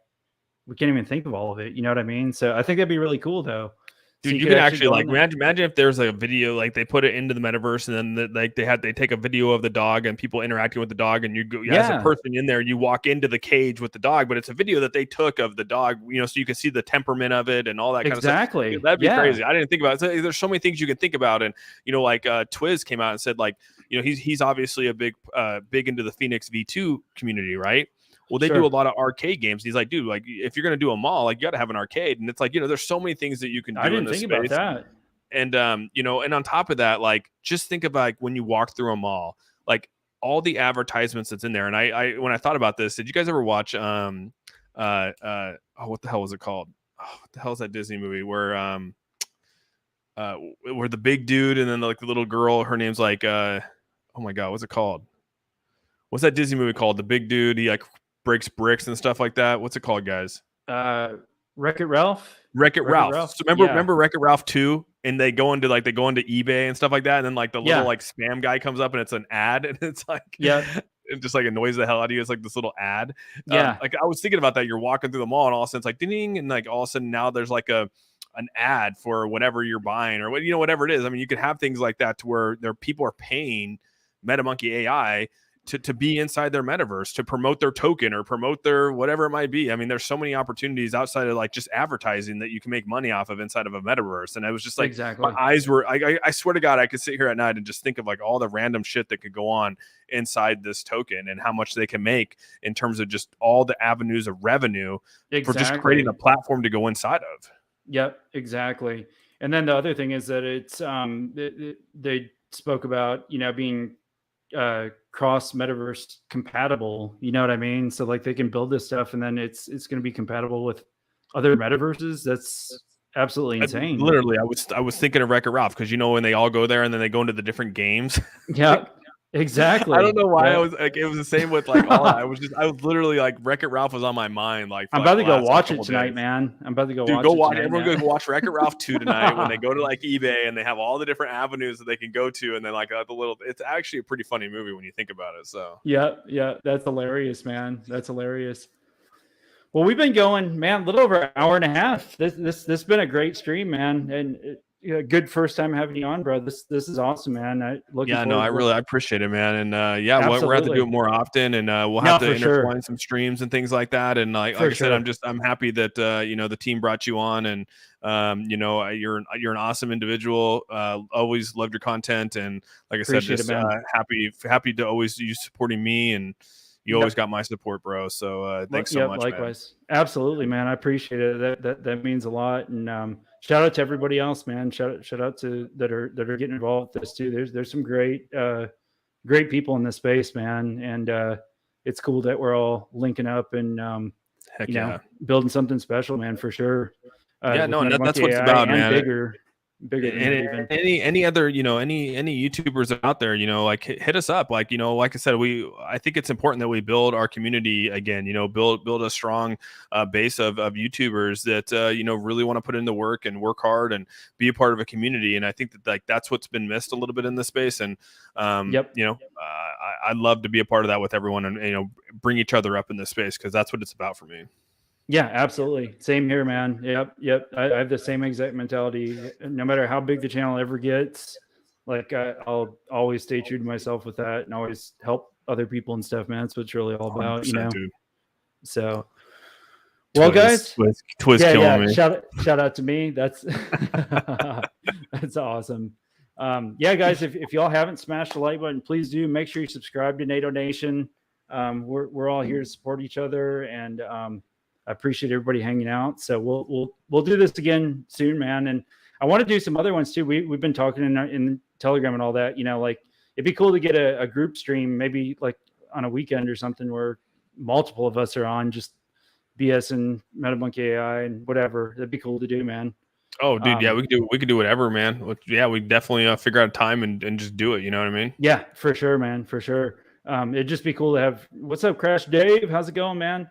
we can't even think of all of it. You know what I mean? So I think that'd be really cool though. Dude, you can actually like imagine if there's like a video, like they put it into the metaverse, and then they take a video of the dog and people interacting with the dog, and you go as a person in there, you walk into the cage with the dog, but it's a video that they took of the dog, so you can see the temperament of it and all that kind of stuff. Dude, that'd be crazy. I didn't think about it. There's so many things you can think about, and like Twiz came out and said like he's obviously a big into the Phoenix V2 community, right? Well, they do a lot of arcade games. He's like, dude, like if you're going to do a mall, like you got to have an arcade. And it's like, there's so many things that you can do. I didn't think about that. you know, and on top of that, like, just think about like when you walk through a mall, like all the advertisements that's in there. And I when I thought about this, did you guys ever watch oh, what the hell was it called? Oh, what the hell is that Disney movie where the big dude and then like the little girl, her name's like oh my god, what's it called? What's that Disney movie called? The big dude, he like breaks bricks and stuff like that. What's it called, guys? Wreck-It Ralph. Wreck-It Ralph. So remember Wreck-It Ralph 2, and they go into eBay and stuff like that, and then like the little like spam guy comes up and it's an ad, and it's like it just like annoys the hell out of you. It's like this little ad. Like I was thinking about that. You're walking through the mall and all of a sudden it's like ding, and like all of a sudden now there's like an ad for whatever you're buying or what, you know, whatever it is. I mean, you could have things like that to where people are paying MetaMonkey AI to be inside their metaverse, to promote their token or promote their whatever it might be. I mean, there's so many opportunities outside of like just advertising that you can make money off of inside of a metaverse. And I was just like, my eyes were, I swear to God, I could sit here at night and just think of like all the random shit that could go on inside this token and how much they can make in terms of just all the avenues of revenue for just creating a platform to go inside of. Yep, exactly. And then the other thing is that it's, they spoke about, you know, being cross metaverse compatible, you know what I mean? So like they can build this stuff and then it's going to be compatible with other metaverses. That's absolutely insane. Literally, I was thinking of Wreck-It Ralph because, you know, when they all go there and then they go into the different games. Yeah. Exactly. I don't know why I was like, it was the same with like all I was literally like Wreck-It Ralph was on my mind. Like I'm about to go watch it tonight, man. I'm about to go watch it. Everyone go watch Wreck-It Ralph 2 tonight when they go to like eBay and they have all the different avenues that they can go to, and then like it's actually a pretty funny movie when you think about it. So yeah, that's hilarious, man. That's hilarious. Well, we've been going, man, a little over an hour and a half. This has been a great stream, man, and good first time having you on, bro. This is awesome, man. I appreciate it, man. And we're gonna have to do it more often, and we'll have to intertwine some streams and things like that. And like I said, I'm happy that you know, the team brought you on, and you know, you're an awesome individual. Always loved your content, and like I said, just happy to always you supporting me, and you always got my support, bro. So thanks so much. Likewise, man. Absolutely, man. I appreciate it. That means a lot, and shout out to everybody else, man. Shout out to that are getting involved with this too. There's some great people in this space, man, and it's cool that we're all linking up and building something special, man, for sure. That's what it's about, man. Bigger than any other, you know, any YouTubers out there, you know, like hit us up. Like, you know, like I said, I think it's important that we build our community again, you know, build a strong base of YouTubers that you know, really want to put in the work and work hard and be a part of a community. And I think that like that's what's been missed a little bit in this space. And you know, I'd love to be a part of that with everyone, and you know, bring each other up in this space, because that's what it's about for me. Yeah, absolutely. Same here, man. Yep. I have the same exact mentality. No matter how big the channel ever gets, like I'll always stay true to myself with that, and always help other people and stuff, man. That's what it's really all about, you know. Dude. So, well, guys, Twiz killing me. Shout out to me. That's that's awesome. Yeah, guys, if y'all haven't smashed the like button, please do. Make sure you subscribe to NATO Nation. We're all here to support each other, and I appreciate everybody hanging out. So we'll do this again soon, man. And I want to do some other ones too. We've been talking in Telegram and all that, you know, like it'd be cool to get a group stream, maybe like on a weekend or something where multiple of us are on, just BS and MetaMonkey AI and whatever. That'd be cool to do, man. Oh, dude, yeah, we could do whatever, man. Yeah, we definitely figure out a time and just do it. You know what I mean? Yeah, for sure, man, for sure. It'd just be cool to have. What's up, Crash Dave? How's it going, man?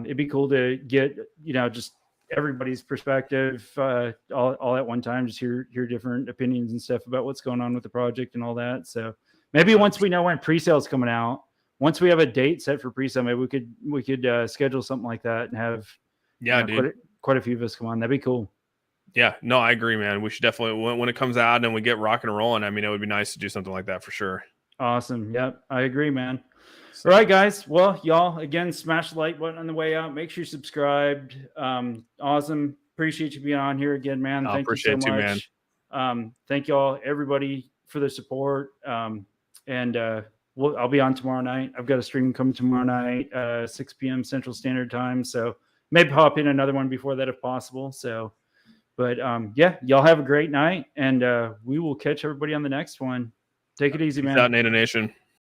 It'd be cool to get, you know, just everybody's perspective all at one time, just hear different opinions and stuff about what's going on with the project and all that. So maybe once we know when pre-sale is coming out, once we have a date set for pre-sale, maybe we could schedule something like that and have quite a few of us come on. That'd be cool. Yeah, no, I agree, man. We should definitely, when it comes out and we get rocking and rolling, I mean, it would be nice to do something like that for sure. Awesome. Yep, I agree, man. All right, guys. Well, y'all, again, smash the like button on the way out. Make sure you're subscribed. Awesome. Appreciate you being on here again, man. Thank you so much. Man. Thank y'all, everybody, for the support. And I'll be on tomorrow night. I've got a stream coming tomorrow night, 6 p.m. Central Standard Time. So maybe hop in another one before that if possible. So But yeah, y'all have a great night, and we will catch everybody on the next one. Take it easy, man. Peace out, NATO Nation.